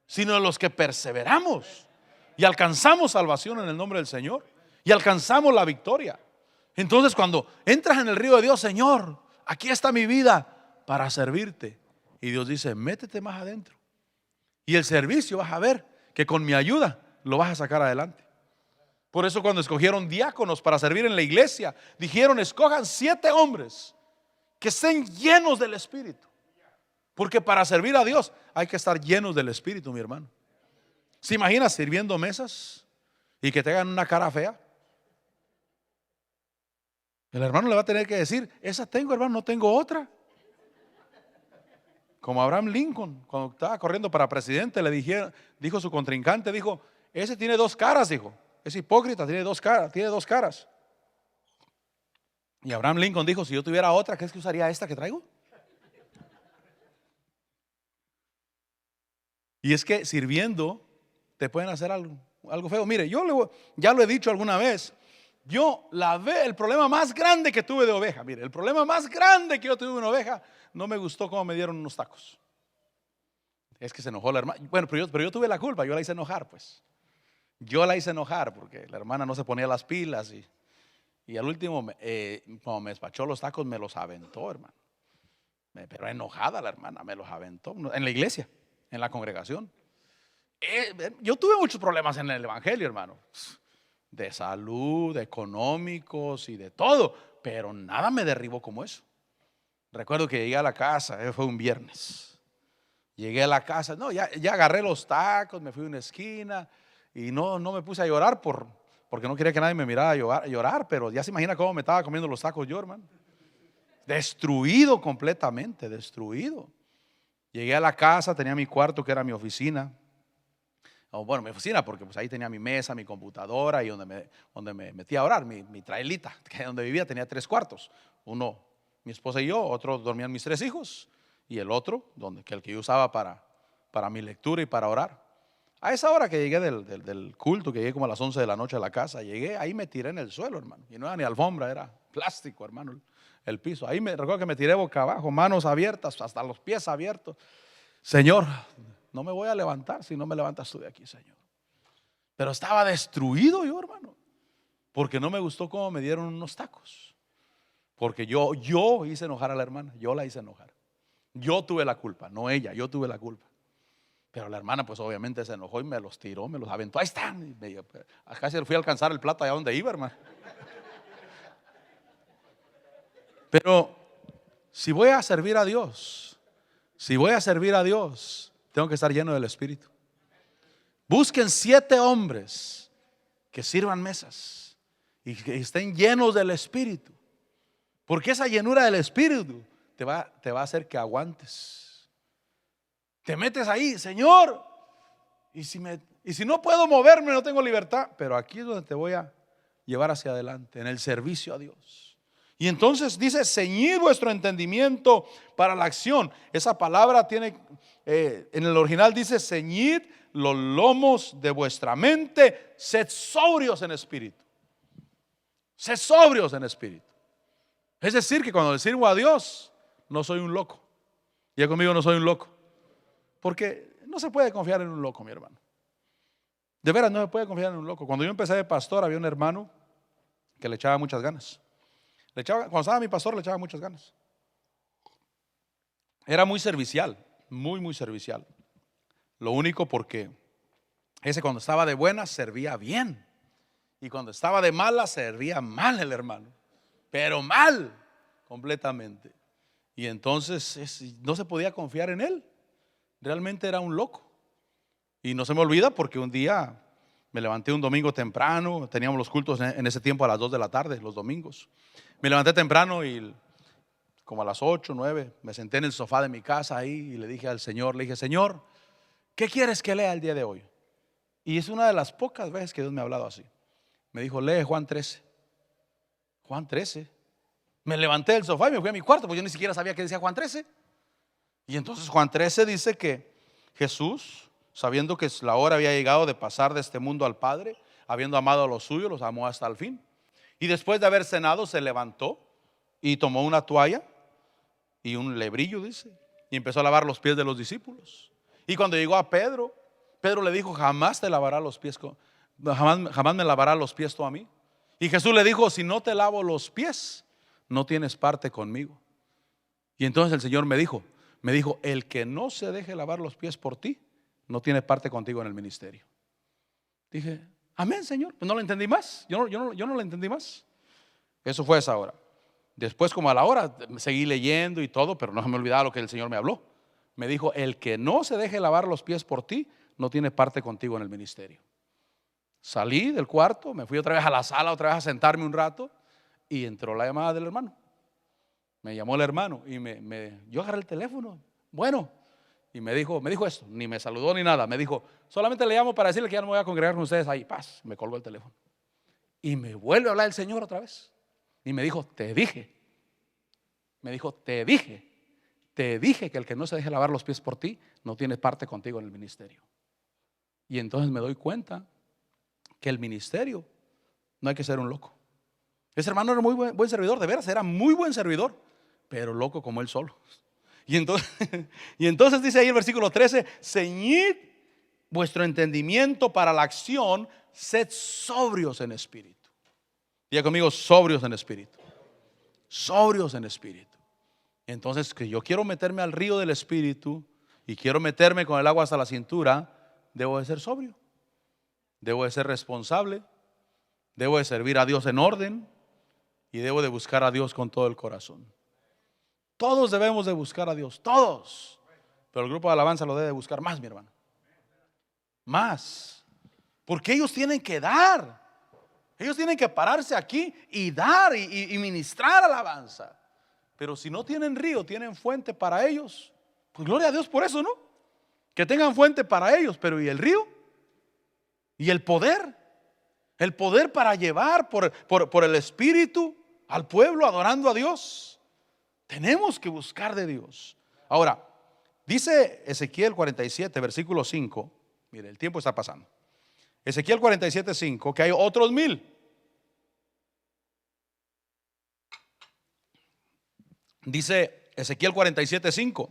sino de los que perseveramos y alcanzamos salvación en el nombre del Señor y alcanzamos la victoria. Entonces cuando entras en el río de Dios, Señor, aquí está mi vida para servirte. Y Dios dice, métete más adentro. Y el servicio vas a ver que con mi ayuda lo vas a sacar adelante. Por eso cuando escogieron diáconos para servir en la iglesia, dijeron, escojan 7 hombres que estén llenos del Espíritu. Porque para servir a Dios hay que estar llenos del Espíritu, mi hermano. ¿Se imagina sirviendo mesas y que te hagan una cara fea? El hermano le va a tener que decir, esa tengo, hermano, no tengo otra. Como Abraham Lincoln, cuando estaba corriendo para presidente, dijo su contrincante, dijo, ese tiene 2 caras, dijo. Es hipócrita, tiene 2 caras, tiene 2 caras. Y Abraham Lincoln dijo, si yo tuviera otra, ¿qué es que usaría esta que traigo? Y es que sirviendo te pueden hacer algo feo. Mire, ya lo he dicho alguna vez. El problema más grande que tuve de oveja, mire, el problema más grande que yo tuve de una oveja, no me gustó cómo me dieron unos tacos. Es que se enojó la hermana. Bueno, pero yo tuve la culpa, yo la hice enojar, pues. Yo la hice enojar porque la hermana no se ponía las pilas y al último, cuando me despachó los tacos, me los aventó, hermano. Pero enojada la hermana, me los aventó en la iglesia, en la congregación. Yo tuve muchos problemas en el evangelio, hermano, de salud, de económicos y de todo, pero nada me derribó como eso. Recuerdo que llegué a la casa, fue un viernes. Llegué a la casa, no, ya agarré los tacos, me fui a una esquina y no me puse a llorar porque no quería que nadie me mirara a llorar, pero ya se imagina cómo me estaba comiendo los tacos yo, hermano. Destruido completamente, destruido. Llegué a la casa, tenía mi cuarto que era mi oficina. Bueno, mi oficina, porque pues ahí tenía mi mesa, mi computadora y donde me metía a orar, mi trailita, que donde vivía tenía 3 cuartos. Uno, mi esposa y yo, otro dormían mis 3 hijos y el otro, el que yo usaba para mi lectura y para orar. A esa hora que llegué del culto, que llegué como a las 11 de la noche a la casa, ahí me tiré en el suelo, hermano. Y no era ni alfombra, era plástico, hermano, el piso. Ahí me recuerdo que me tiré boca abajo, manos abiertas, hasta los pies abiertos. Señor, no me voy a levantar si no me levantas tú de aquí, Señor. Pero estaba destruido yo, hermano, porque no me gustó cómo me dieron unos tacos. Porque yo hice enojar a la hermana, yo la hice enojar. Yo tuve la culpa, no ella, yo tuve la culpa. Pero la hermana pues obviamente se enojó y me los tiró, me los aventó. Ahí están. Casi fui a alcanzar el plato allá donde iba, hermano. Pero si voy a servir a Dios, tengo que estar lleno del Espíritu. Busquen 7 hombres que sirvan mesas y que estén llenos del Espíritu, porque esa llenura del Espíritu te va a hacer que aguantes. Te metes ahí, Señor, y si no puedo moverme, no tengo libertad, pero aquí es donde te voy a llevar hacia adelante, en el servicio a Dios. Y entonces dice: ceñid vuestro entendimiento para la acción. Esa palabra tiene, en el original dice: ceñid los lomos de vuestra mente, sed sobrios en espíritu. Sed sobrios en espíritu. Es decir, que cuando le sirvo a Dios, no soy un loco. Ya conmigo, no soy un loco. Porque no se puede confiar en un loco, mi hermano. De veras, no se puede confiar en un loco. Cuando yo empecé de pastor, había un hermano que le echaba muchas ganas. Cuando estaba mi pastor, le echaba muchas ganas. Era muy servicial, muy servicial. Lo único porque cuando estaba de buenas servía bien, y cuando estaba de malas servía mal el hermano, pero mal completamente. Y entonces no se podía confiar en él. Realmente era un loco. Y no se me olvida porque un día me levanté un domingo temprano. Teníamos los cultos en ese tiempo a las 2 de la tarde, los domingos. Me levanté temprano y como a las 8, 9 me senté en el sofá de mi casa ahí y le dije al Señor, Señor, ¿qué quieres que lea el día de hoy? Y es una de las pocas veces que Dios me ha hablado así. Me dijo: lee Juan 13. Juan 13. Me levanté del sofá y me fui a mi cuarto, porque yo ni siquiera sabía que decía Juan 13. Y entonces Juan 13 dice que Jesús, sabiendo que la hora había llegado de pasar de este mundo al Padre, habiendo amado a los suyos, los amó hasta el fin. Y después de haber cenado, se levantó y tomó una toalla y un lebrillo, dice, y empezó a lavar los pies de los discípulos. Y cuando llegó a Pedro le dijo: jamás te lavará los pies, jamás me lavará los pies tú a mí. Y Jesús le dijo: si no te lavo los pies, no tienes parte conmigo. Y entonces el Señor me dijo: el que no se deje lavar los pies por ti, no tiene parte contigo en el ministerio. Dije: amén, Señor. Pues no lo entendí más. Yo no lo entendí más. Eso fue esa hora. Después, como a la hora, seguí leyendo y todo, pero no se me olvidaba lo que el Señor me habló. Me dijo: el que no se deje lavar los pies por ti, no tiene parte contigo en el ministerio. Salí del cuarto, me fui otra vez a la sala, otra vez a sentarme un rato, y entró la llamada del hermano. Me llamó el hermano y yo agarré el teléfono. Bueno, y me dijo esto, ni me saludó ni nada. Me dijo: solamente le llamo para decirle que ya no me voy a congregar con ustedes ahí. Paz, me colgó el teléfono. Y me vuelve a hablar el Señor otra vez. Y me dijo: te dije, te dije que el que no se deje lavar los pies por ti no tiene parte contigo en el ministerio. Y entonces me doy cuenta que el ministerio no hay que ser un loco. Ese hermano era muy buen servidor, de veras, era muy buen servidor, pero loco como él solo. Y entonces, y entonces dice ahí el versículo 13: ceñid vuestro entendimiento para la acción, sed sobrios en espíritu. Diga conmigo, sobrios en espíritu. Sobrios en espíritu. Entonces, que yo quiero meterme al río del espíritu y quiero meterme con el agua hasta la cintura, debo de ser sobrio, debo de ser responsable, debo de servir a Dios en orden y debo de buscar a Dios con todo el corazón. Todos debemos de buscar a Dios, todos. Pero el grupo de alabanza lo debe de buscar más, mi hermano. Más. Porque ellos tienen que dar. Ellos tienen que pararse aquí y dar y ministrar alabanza. Pero si no tienen río, tienen fuente para ellos, pues gloria a Dios por eso, ¿no? Que tengan fuente para ellos. Pero ¿y el río? ¿Y el poder? El poder para llevar por el Espíritu al pueblo adorando a Dios. Tenemos que buscar de Dios. Ahora, dice Ezequiel 47, versículo 5. Mire, el tiempo está pasando. Ezequiel 47, 5, que hay otros 1000. Dice Ezequiel 47, 5,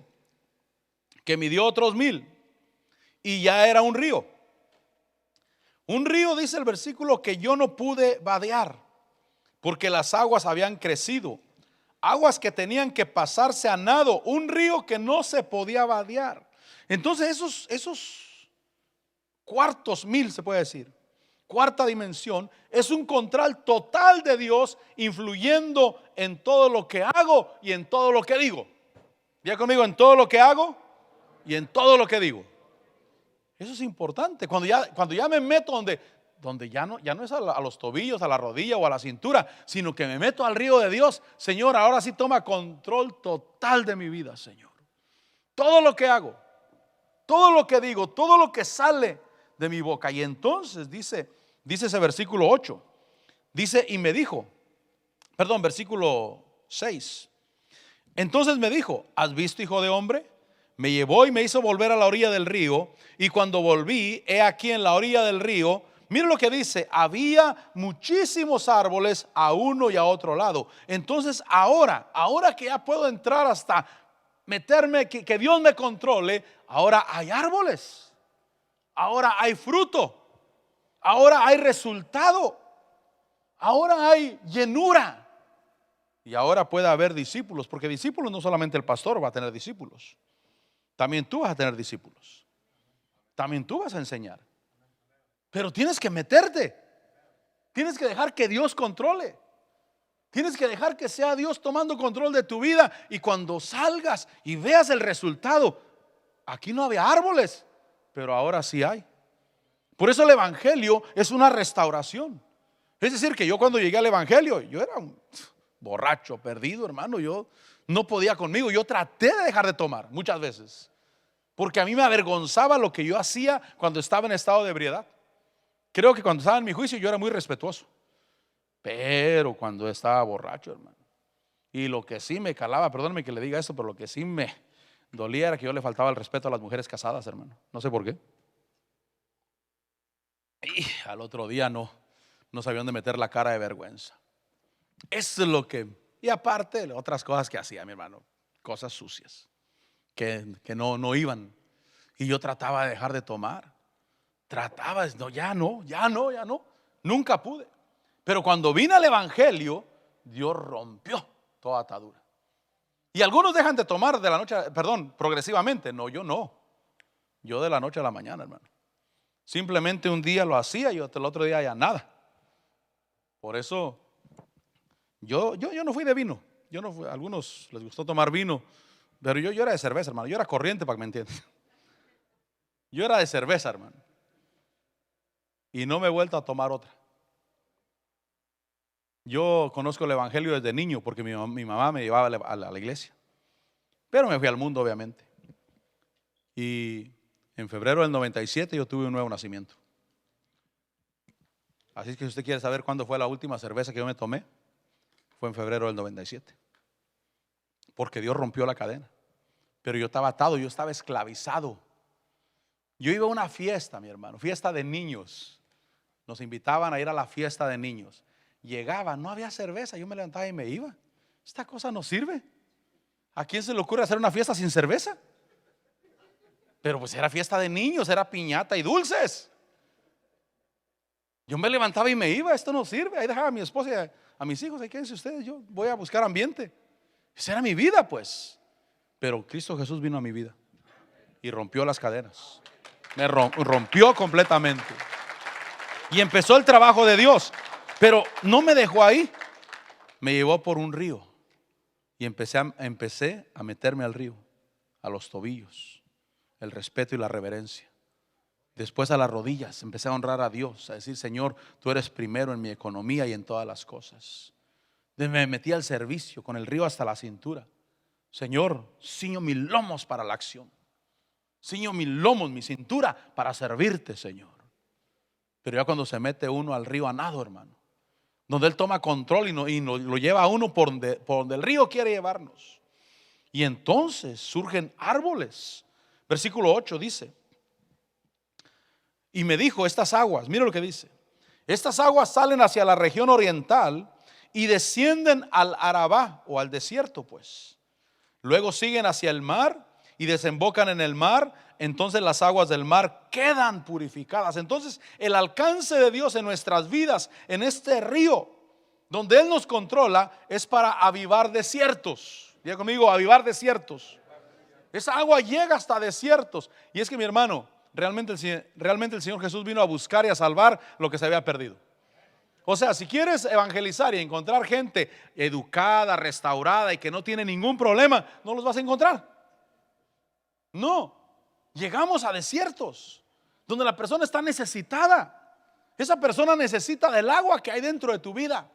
que midió otros 1000 y ya era un río. Un río, dice el versículo, que yo no pude vadear, porque las aguas habían crecido. Aguas que tenían que pasarse a nado. Un río que no se podía vadear. Entonces esos cuartos 1000, se puede decir, cuarta dimensión, es un control total de Dios influyendo en todo lo que hago y en todo lo que digo. Diga conmigo, en todo lo que hago y en todo lo que digo. Eso es importante. Cuando ya me meto donde ya no es a los tobillos, a la rodilla o a la cintura, sino que me meto al río de Dios. Señor, ahora sí toma control total de mi vida, Señor. Todo lo que hago, todo lo que digo, todo lo que sale de mi boca. Y entonces dice ese versículo 8, dice, y me dijo, perdón, versículo 6. Entonces me dijo, ¿has visto, hijo de hombre? Me llevó y me hizo volver a la orilla del río, y cuando volví, he aquí en la orilla del río, mire lo que dice, había muchísimos árboles a uno y a otro lado. Entonces ahora que ya puedo entrar hasta meterme, que Dios me controle, ahora hay árboles, ahora hay fruto, ahora hay resultado, ahora hay llenura. Y ahora puede haber discípulos, porque discípulos no solamente el pastor va a tener discípulos, también tú vas a tener discípulos, también tú vas a enseñar. Pero tienes que meterte, tienes que dejar que Dios controle, tienes que dejar que sea Dios tomando control de tu vida. Y cuando salgas y veas el resultado, aquí no había árboles, pero ahora sí hay. Por eso el evangelio es una restauración. Es decir, que yo cuando llegué al evangelio, yo era un borracho, perdido, hermano. Yo no podía conmigo. Yo traté de dejar de tomar muchas veces, porque a mí me avergonzaba lo que yo hacía cuando estaba en estado de ebriedad. Creo que cuando estaba en mi juicio yo era muy respetuoso, pero cuando estaba borracho, hermano, y lo que sí me calaba, perdóneme que le diga esto, pero lo que sí me dolía era que yo le faltaba el respeto a las mujeres casadas, hermano. No sé por qué. Y al otro día no sabía dónde meter la cara de vergüenza. Eso es lo que, y aparte otras cosas que hacía mi hermano, cosas sucias que no iban. Y yo trataba de dejar de tomar. Trataba, no, ya no, nunca pude. Pero cuando vine al evangelio, Dios rompió toda atadura. Y algunos dejan de tomar de la noche, progresivamente. No, yo no. Yo de la noche a la mañana, hermano. Simplemente un día lo hacía y el otro día ya nada. Por eso yo no fui de vino. A algunos les gustó tomar vino, pero yo era de cerveza, hermano. Yo era corriente, para que me entiendan. Yo era de cerveza, hermano. Y no me he vuelto a tomar otra. Yo conozco el evangelio desde niño porque mi mamá me llevaba a la iglesia. Pero me fui al mundo, obviamente. Y en febrero del 97 yo tuve un nuevo nacimiento. Así que si usted quiere saber cuándo fue la última cerveza que yo me tomé, fue en febrero del 97. Porque Dios rompió la cadena. Pero yo estaba atado, yo estaba esclavizado. Yo iba a una fiesta, mi hermano, fiesta de niños. Nos invitaban a ir a la fiesta de niños. Llegaba, no había cerveza, yo me levantaba y me iba. Esta cosa no sirve. ¿A quién se le ocurre hacer una fiesta sin cerveza? Pero pues era fiesta de niños, era piñata y dulces. Yo me levantaba y me iba, esto no sirve. Ahí dejaba a mi esposa y a mis hijos, ahí quédense ustedes, yo voy a buscar ambiente. Esa era mi vida, pues. Pero Cristo Jesús vino a mi vida y rompió las cadenas. Me rompió completamente. Y empezó el trabajo de Dios. Pero no me dejó ahí. Me llevó por un río. Y empecé a meterme al río, a los tobillos, el respeto y la reverencia. Después a las rodillas, empecé a honrar a Dios, a decir: Señor, tú eres primero en mi economía y en todas las cosas. Me metí al servicio con el río hasta la cintura. Señor, ciño mis lomos para la acción. Ciño mis lomos, mi cintura para servirte, Señor. Pero ya cuando se mete uno al río a nado, hermano, donde Él toma control y lo lleva a uno por donde el río quiere llevarnos. Y entonces surgen árboles. Versículo 8 dice: y me dijo, estas aguas, mira lo que dice, estas aguas salen hacia la región oriental y descienden al Arabá o al desierto, pues. Luego siguen hacia el mar y desembocan en el mar. Entonces las aguas del mar quedan purificadas. Entonces el alcance de Dios en nuestras vidas, en este río donde Él nos controla, es para avivar desiertos. Diga conmigo: avivar desiertos. Esa agua llega hasta desiertos. Y es que, mi hermano, realmente el Señor Jesús vino a buscar y a salvar lo que se había perdido. O sea, si quieres evangelizar y encontrar gente educada, restaurada y que no tiene ningún problema, no los vas a encontrar. No, llegamos a desiertos donde la persona está necesitada. Esa persona necesita del agua que hay dentro de tu vida.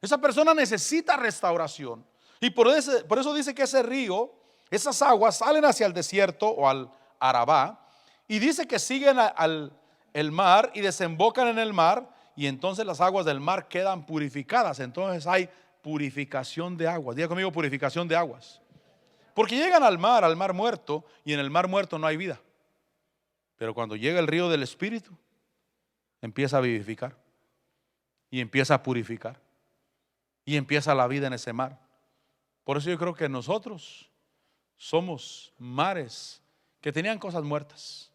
Esa persona necesita restauración. Y por eso dice que ese río, esas aguas salen hacia el desierto o al Arabá. Y dice que siguen al mar y desembocan en el mar. Y entonces las aguas del mar quedan purificadas. Entonces hay purificación de aguas. Diga conmigo: purificación de aguas. Porque llegan al mar muerto, y en el mar muerto no hay vida. Pero cuando llega el río del Espíritu, empieza a vivificar y empieza a purificar y empieza la vida en ese mar. Por eso yo creo que nosotros somos mares que tenían cosas muertas.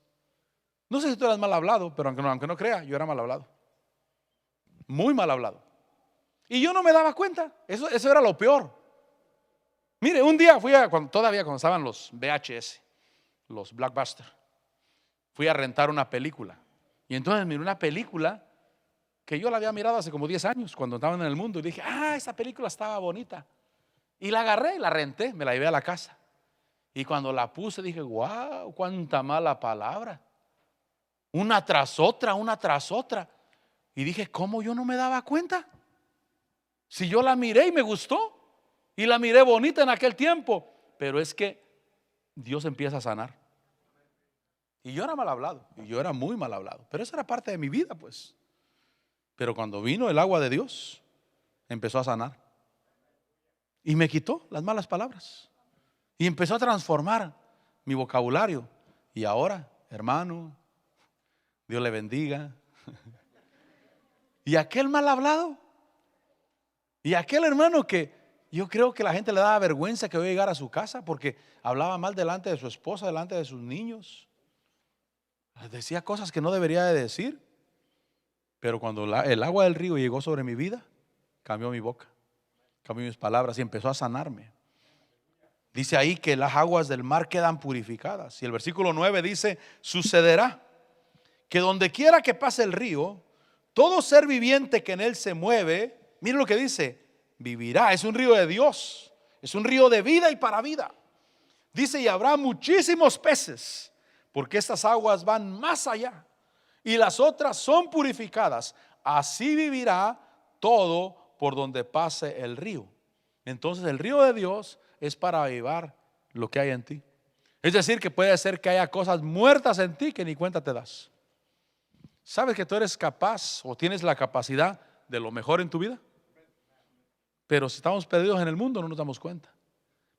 No sé si tú eras mal hablado, pero aunque no crea, yo era mal hablado. Muy mal hablado. Y yo no me daba cuenta. Eso era lo peor. Mire, un día todavía cuando estaban los VHS, los Blockbuster, fui a rentar una película. Y entonces miré una película que yo la había mirado hace como 10 años cuando estaban en el mundo. Y dije: esa película estaba bonita. Y la agarré y la renté, me la llevé a la casa. Y cuando la puse dije: wow, cuánta mala palabra. Una tras otra, una tras otra. Y dije: ¿cómo yo no me daba cuenta? Si yo la miré y me gustó. Y la miré bonita en aquel tiempo. Pero es que Dios empieza a sanar. Y yo era mal hablado. Y yo era muy mal hablado. Pero eso era parte de mi vida, pues. Pero cuando vino el agua de Dios, empezó a sanar. Y me quitó las malas palabras. Y empezó a transformar mi vocabulario. Y ahora, hermano, Dios le bendiga. Y aquel mal hablado. Y aquel hermano que yo creo que la gente le daba vergüenza que voy a llegar a su casa porque hablaba mal delante de su esposa, delante de sus niños. Decía cosas que no debería de decir. Pero cuando el agua del río llegó sobre mi vida, cambió mi boca, cambió mis palabras y empezó a sanarme. Dice ahí que las aguas del mar quedan purificadas. Y el versículo 9 dice: sucederá que donde quiera que pase el río, todo ser viviente que en él se mueve, mire lo que dice, vivirá. Es un río de Dios, es un río de vida y para vida. Dice: y habrá muchísimos peces, porque estas aguas van más allá y las otras son purificadas. Así vivirá todo por donde pase el río. Entonces el río de Dios es para avivar lo que hay en ti. Es decir, que puede ser que haya cosas muertas en ti que ni cuenta te das. ¿Sabes que tú eres capaz o tienes la capacidad de lo mejor en tu vida? Pero si estamos perdidos en el mundo no nos damos cuenta.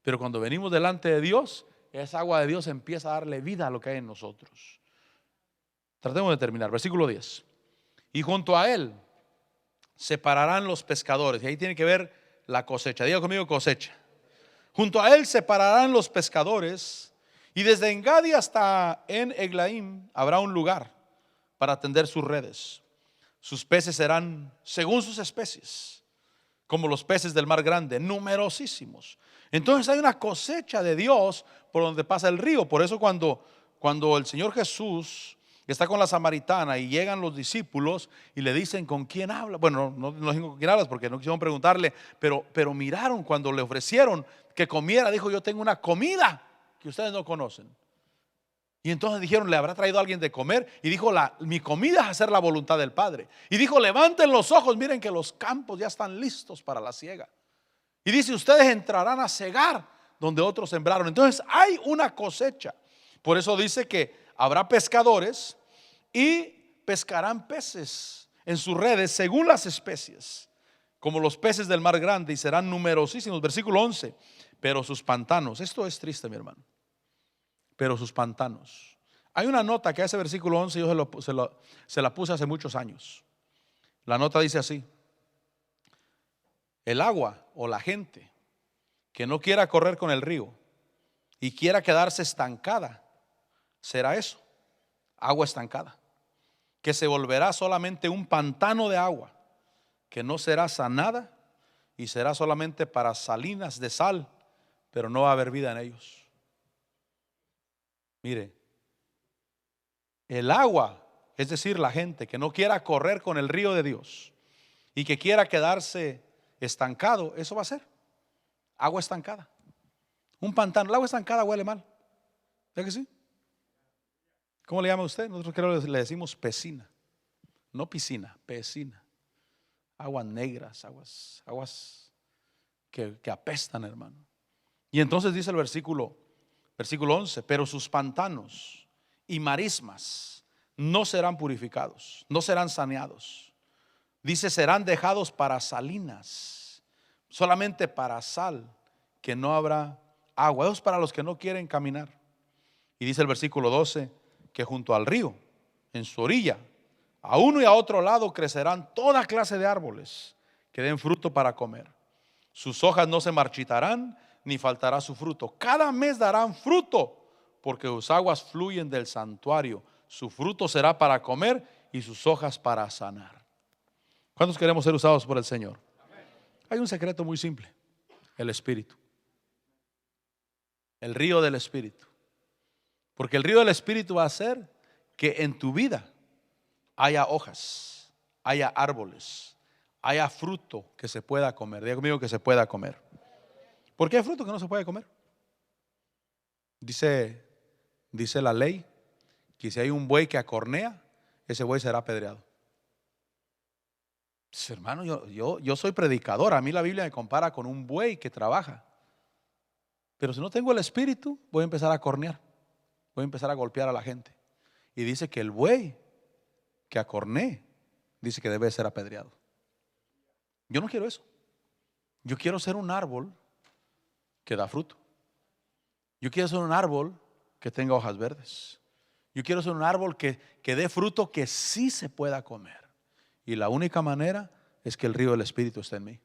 Pero cuando venimos delante de Dios, esa agua de Dios empieza a darle vida a lo que hay en nosotros. Tratemos de terminar, versículo 10. Y junto a él separarán los pescadores. Y ahí tiene que ver la cosecha. Diga conmigo, cosecha. Junto a él separarán los pescadores, y desde Engadi hasta en Eglaim habrá un lugar para tender sus redes. Sus peces serán según sus especies, como los peces del mar grande, numerosísimos. Entonces hay una cosecha de Dios por donde pasa el río. Por eso cuando el Señor Jesús está con la samaritana y llegan los discípulos y le dicen ¿con quién habla? Bueno, no digo con quién hablas porque no quisieron preguntarle, pero miraron cuando le ofrecieron que comiera. Dijo: yo tengo una comida que ustedes no conocen. Y entonces dijeron: ¿le habrá traído alguien de comer? Y dijo: mi comida es hacer la voluntad del Padre. Y dijo: levanten los ojos, miren que los campos ya están listos para la siega. Y dice: ustedes entrarán a cegar donde otros sembraron. Entonces hay una cosecha. Por eso dice que habrá pescadores y pescarán peces en sus redes según las especies, como los peces del mar grande, y serán numerosísimos. Versículo 11. Pero sus pantanos, esto es triste, mi hermano, pero sus pantanos. Hay una nota que a ese versículo 11 yo se la puse hace muchos años. La nota dice así: el agua o la gente que no quiera correr con el río y quiera quedarse estancada, será eso, agua estancada, que se volverá solamente un pantano de agua, que no será sanada y será solamente para salinas de sal, pero no va a haber vida en ellos. Mire, el agua, es decir, la gente que no quiera correr con el río de Dios y que quiera quedarse estancado, eso va a ser agua estancada, un pantano. El agua estancada huele mal, ¿verdad que sí? ¿Cómo le llama usted? Nosotros creo que le decimos piscina, no piscina, piscina. Aguas negras, aguas que apestan, hermano. Y entonces dice el versículo 11: pero sus pantanos y marismas no serán purificados, no serán saneados. Dice: serán dejados para salinas, solamente para sal, que no habrá agua. Eso es para los que no quieren caminar. Y dice el versículo 12 que junto al río, en su orilla, a uno y a otro lado crecerán toda clase de árboles que den fruto para comer. Sus hojas no se marchitarán, ni faltará su fruto. Cada mes darán fruto, porque sus aguas fluyen del santuario. Su fruto será para comer y sus hojas para sanar. ¿Cuántos queremos ser usados por el Señor? Hay un secreto muy simple: el Espíritu, el río del Espíritu. Porque el río del Espíritu va a hacer que en tu vida haya hojas, haya árboles, haya fruto que se pueda comer. Diga conmigo, que se pueda comer. ¿Por qué hay fruto que no se puede comer? Dice la ley que si hay un buey que acornea, ese buey será apedreado. Pues, hermano, yo soy predicador. A mí la Biblia me compara con un buey que trabaja. Pero si no tengo el Espíritu, voy a empezar a cornear, voy a empezar a golpear a la gente. Y dice que el buey que acornee, dice que debe ser apedreado. Yo no quiero eso. Yo quiero ser un árbol que da fruto. Yo quiero ser un árbol que tenga hojas verdes. Yo quiero ser un árbol que dé fruto que sí se pueda comer. Y la única manera es que el río del Espíritu esté en mí.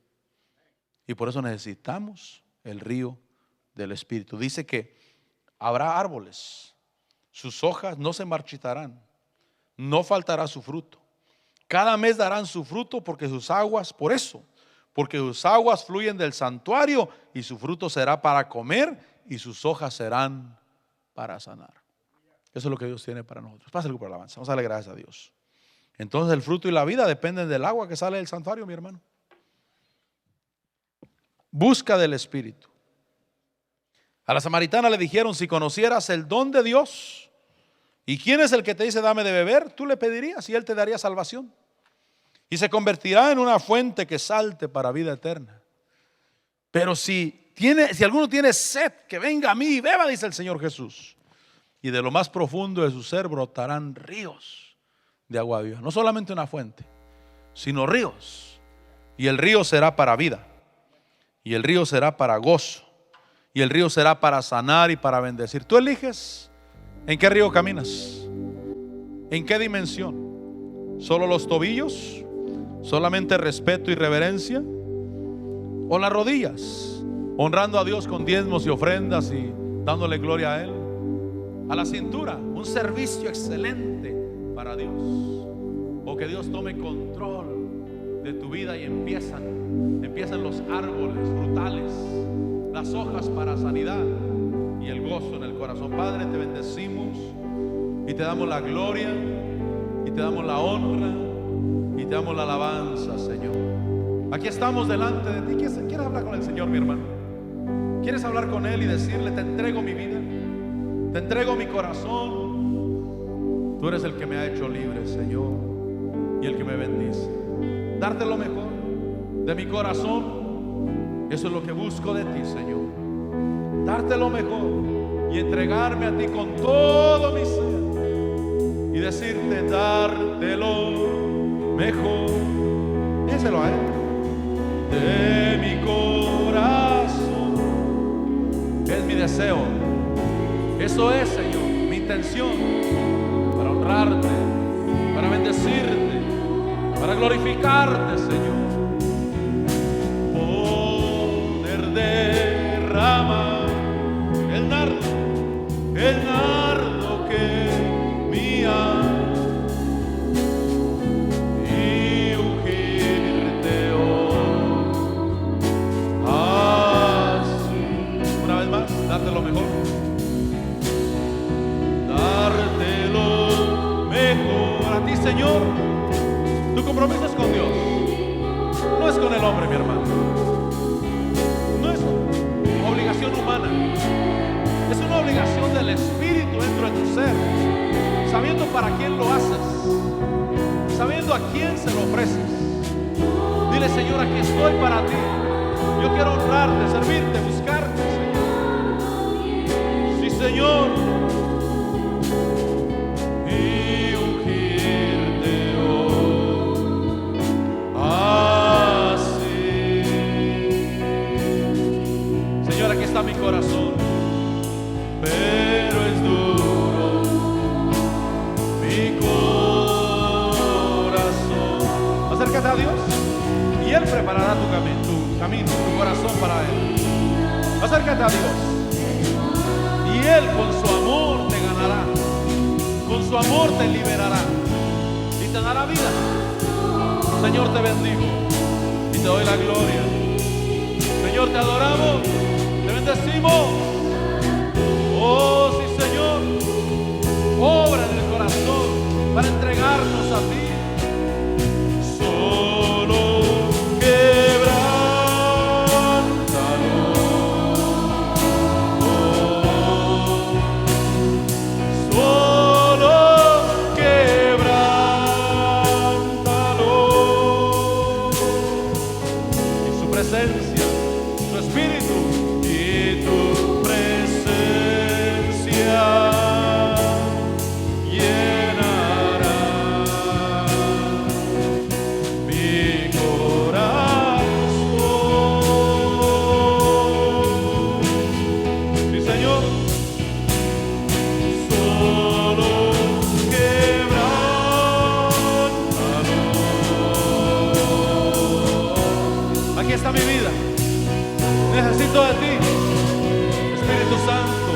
Y por eso necesitamos el río del Espíritu. Dice que habrá árboles, sus hojas no se marchitarán, no faltará su fruto. Cada mes darán su fruto, porque sus aguas, por eso, porque sus aguas fluyen del santuario, y su fruto será para comer y sus hojas serán para sanar. Eso es lo que Dios tiene para nosotros. Pásale por la alabanza. Vamos a darle gracias a Dios. Entonces el fruto y la vida dependen del agua que sale del santuario, mi hermano. Busca del Espíritu. A la samaritana le dijeron: si conocieras el don de Dios, ¿y quién es el que te dice dame de beber? Tú le pedirías y él te daría salvación, y se convertirá en una fuente que salte para vida eterna. Pero si alguno tiene sed, que venga a mí y beba, dice el Señor Jesús, y de lo más profundo de su ser brotarán ríos de agua viva. No solamente una fuente, sino ríos. Y el río será para vida, y el río será para gozo, y el río será para sanar y para bendecir. Tú eliges en qué río caminas, en qué dimensión. ¿Solo los tobillos? ¿Solamente respeto y reverencia? ¿O las rodillas, honrando a Dios con diezmos y ofrendas y dándole gloria a Él? A la cintura, un servicio excelente para Dios. O que Dios tome control de tu vida y empiezan los árboles frutales, las hojas para sanidad y el gozo en el corazón. Padre, te bendecimos y te damos la gloria y te damos la honra y te damos la alabanza, Señor. Aquí estamos delante de ti. ¿Quieres hablar con el Señor, mi hermano? ¿Quieres hablar con Él y decirle: te entrego mi vida, te entrego mi corazón? Tú eres el que me ha hecho libre, Señor, y el que me bendice. Darte lo mejor de mi corazón, eso es lo que busco de ti, Señor. Darte lo mejor y entregarme a ti con todo mi ser y decirte: darte lo mejor. Díselo a Él. De mi corazón es mi deseo. Eso es, Señor, mi intención, para honrarte, para bendecirte, para glorificarte, Señor. Poder derramar el nardo que mi alma y ungirte hoy. Así, una vez más, darte lo mejor. Darte lo mejor a ti, Señor. Tu compromiso es con Dios, no es con el hombre, mi hermano. No es obligación humana, es una obligación del Espíritu dentro de tu ser, sabiendo para quién lo haces, sabiendo a quién se lo ofreces. Dile: Señor, aquí estoy para ti. Yo quiero honrarte, servirte, buscarte, Señor. Sí, Señor. Mi corazón, pero es duro mi corazón. Acércate a Dios y Él preparará tu camino, tu corazón para Él. Acércate a Dios y Él con su amor te ganará, con su amor te liberará y te dará vida. Señor, te bendigo y te doy la gloria. Señor, te adoramos, te bendecimos. Oh, sí, Señor. Obra en el corazón para entregarnos a ti. Solo quebrántalo. Solo quebrántalo. En su presencia, su espíritu y tu presencia llenará mi corazón. Sí, Señor. Solo quebrántalo. Aquí está mi vida. Necesito de ti, Espíritu Santo.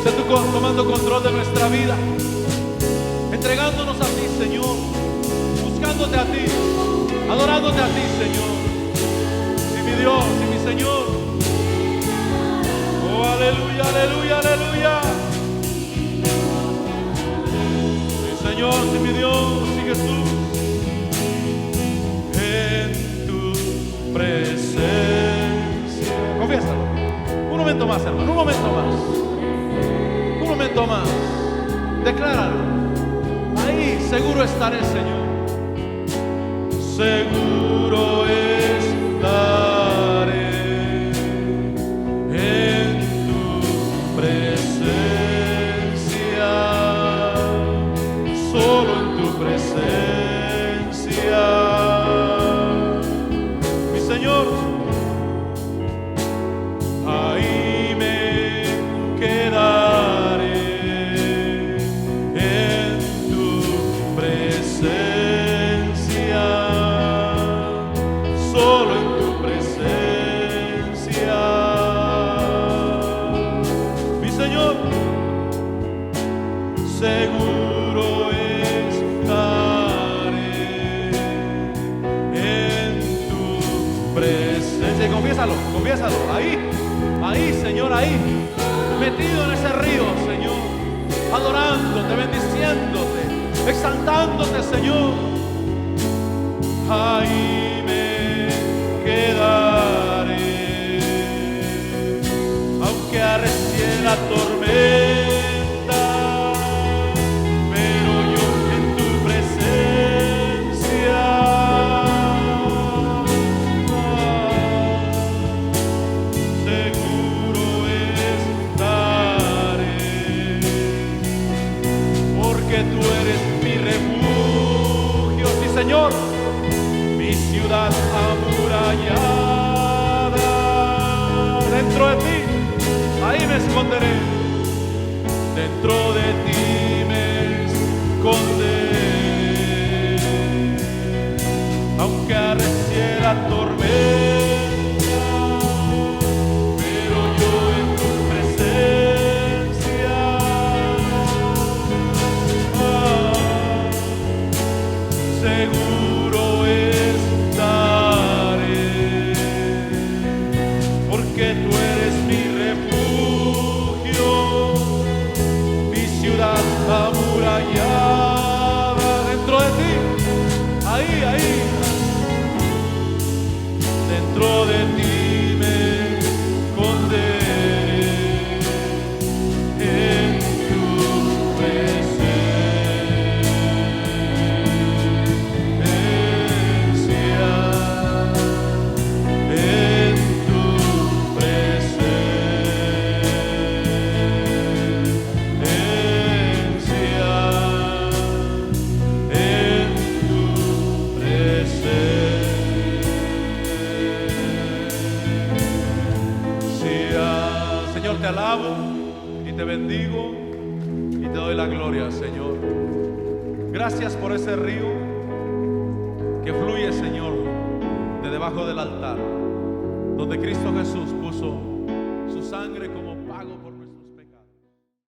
Sé tú tomando control de nuestra vida, entregándonos a ti, Señor, buscándote a ti, adorándote a ti, Señor. Sí, mi Dios y mi Señor. Oh, aleluya, aleluya, aleluya. Sí, Señor, sí, mi Dios, sí, Jesús. En tu presencia. Confiésalo. Un momento más, hermano, un momento más. Un momento más. Decláralo. Ahí seguro estaré, Señor. Seguro estaré en tu presencia. Solo en tu presencia, mi Señor. Ahí Confiésalo, ahí, Señor, ahí, metido en ese río, Señor, adorándote, bendiciéndote, exaltándote, Señor. Ahí me quedaré, aunque arrecie la tormenta, pero yo en tu presencia seguro estaré, porque tú eres mi refugio, sí, Señor, mi ciudad amurallada. Dentro de ti, ahí me esconderé. Dentro de ti me esconderé, aunque arrecie la tormenta, pero yo en tu presencia seguro estaré, porque tú eres mi refugio, mi ciudad amurallada. Dentro de ti, ahí, dentro de ti me esconderé, en tu presencia, en tu Señor, te alabo y te bendigo y te doy la gloria, Señor. Gracias por ese río que fluye, Señor, de debajo del altar, donde Cristo Jesús puso su sangre como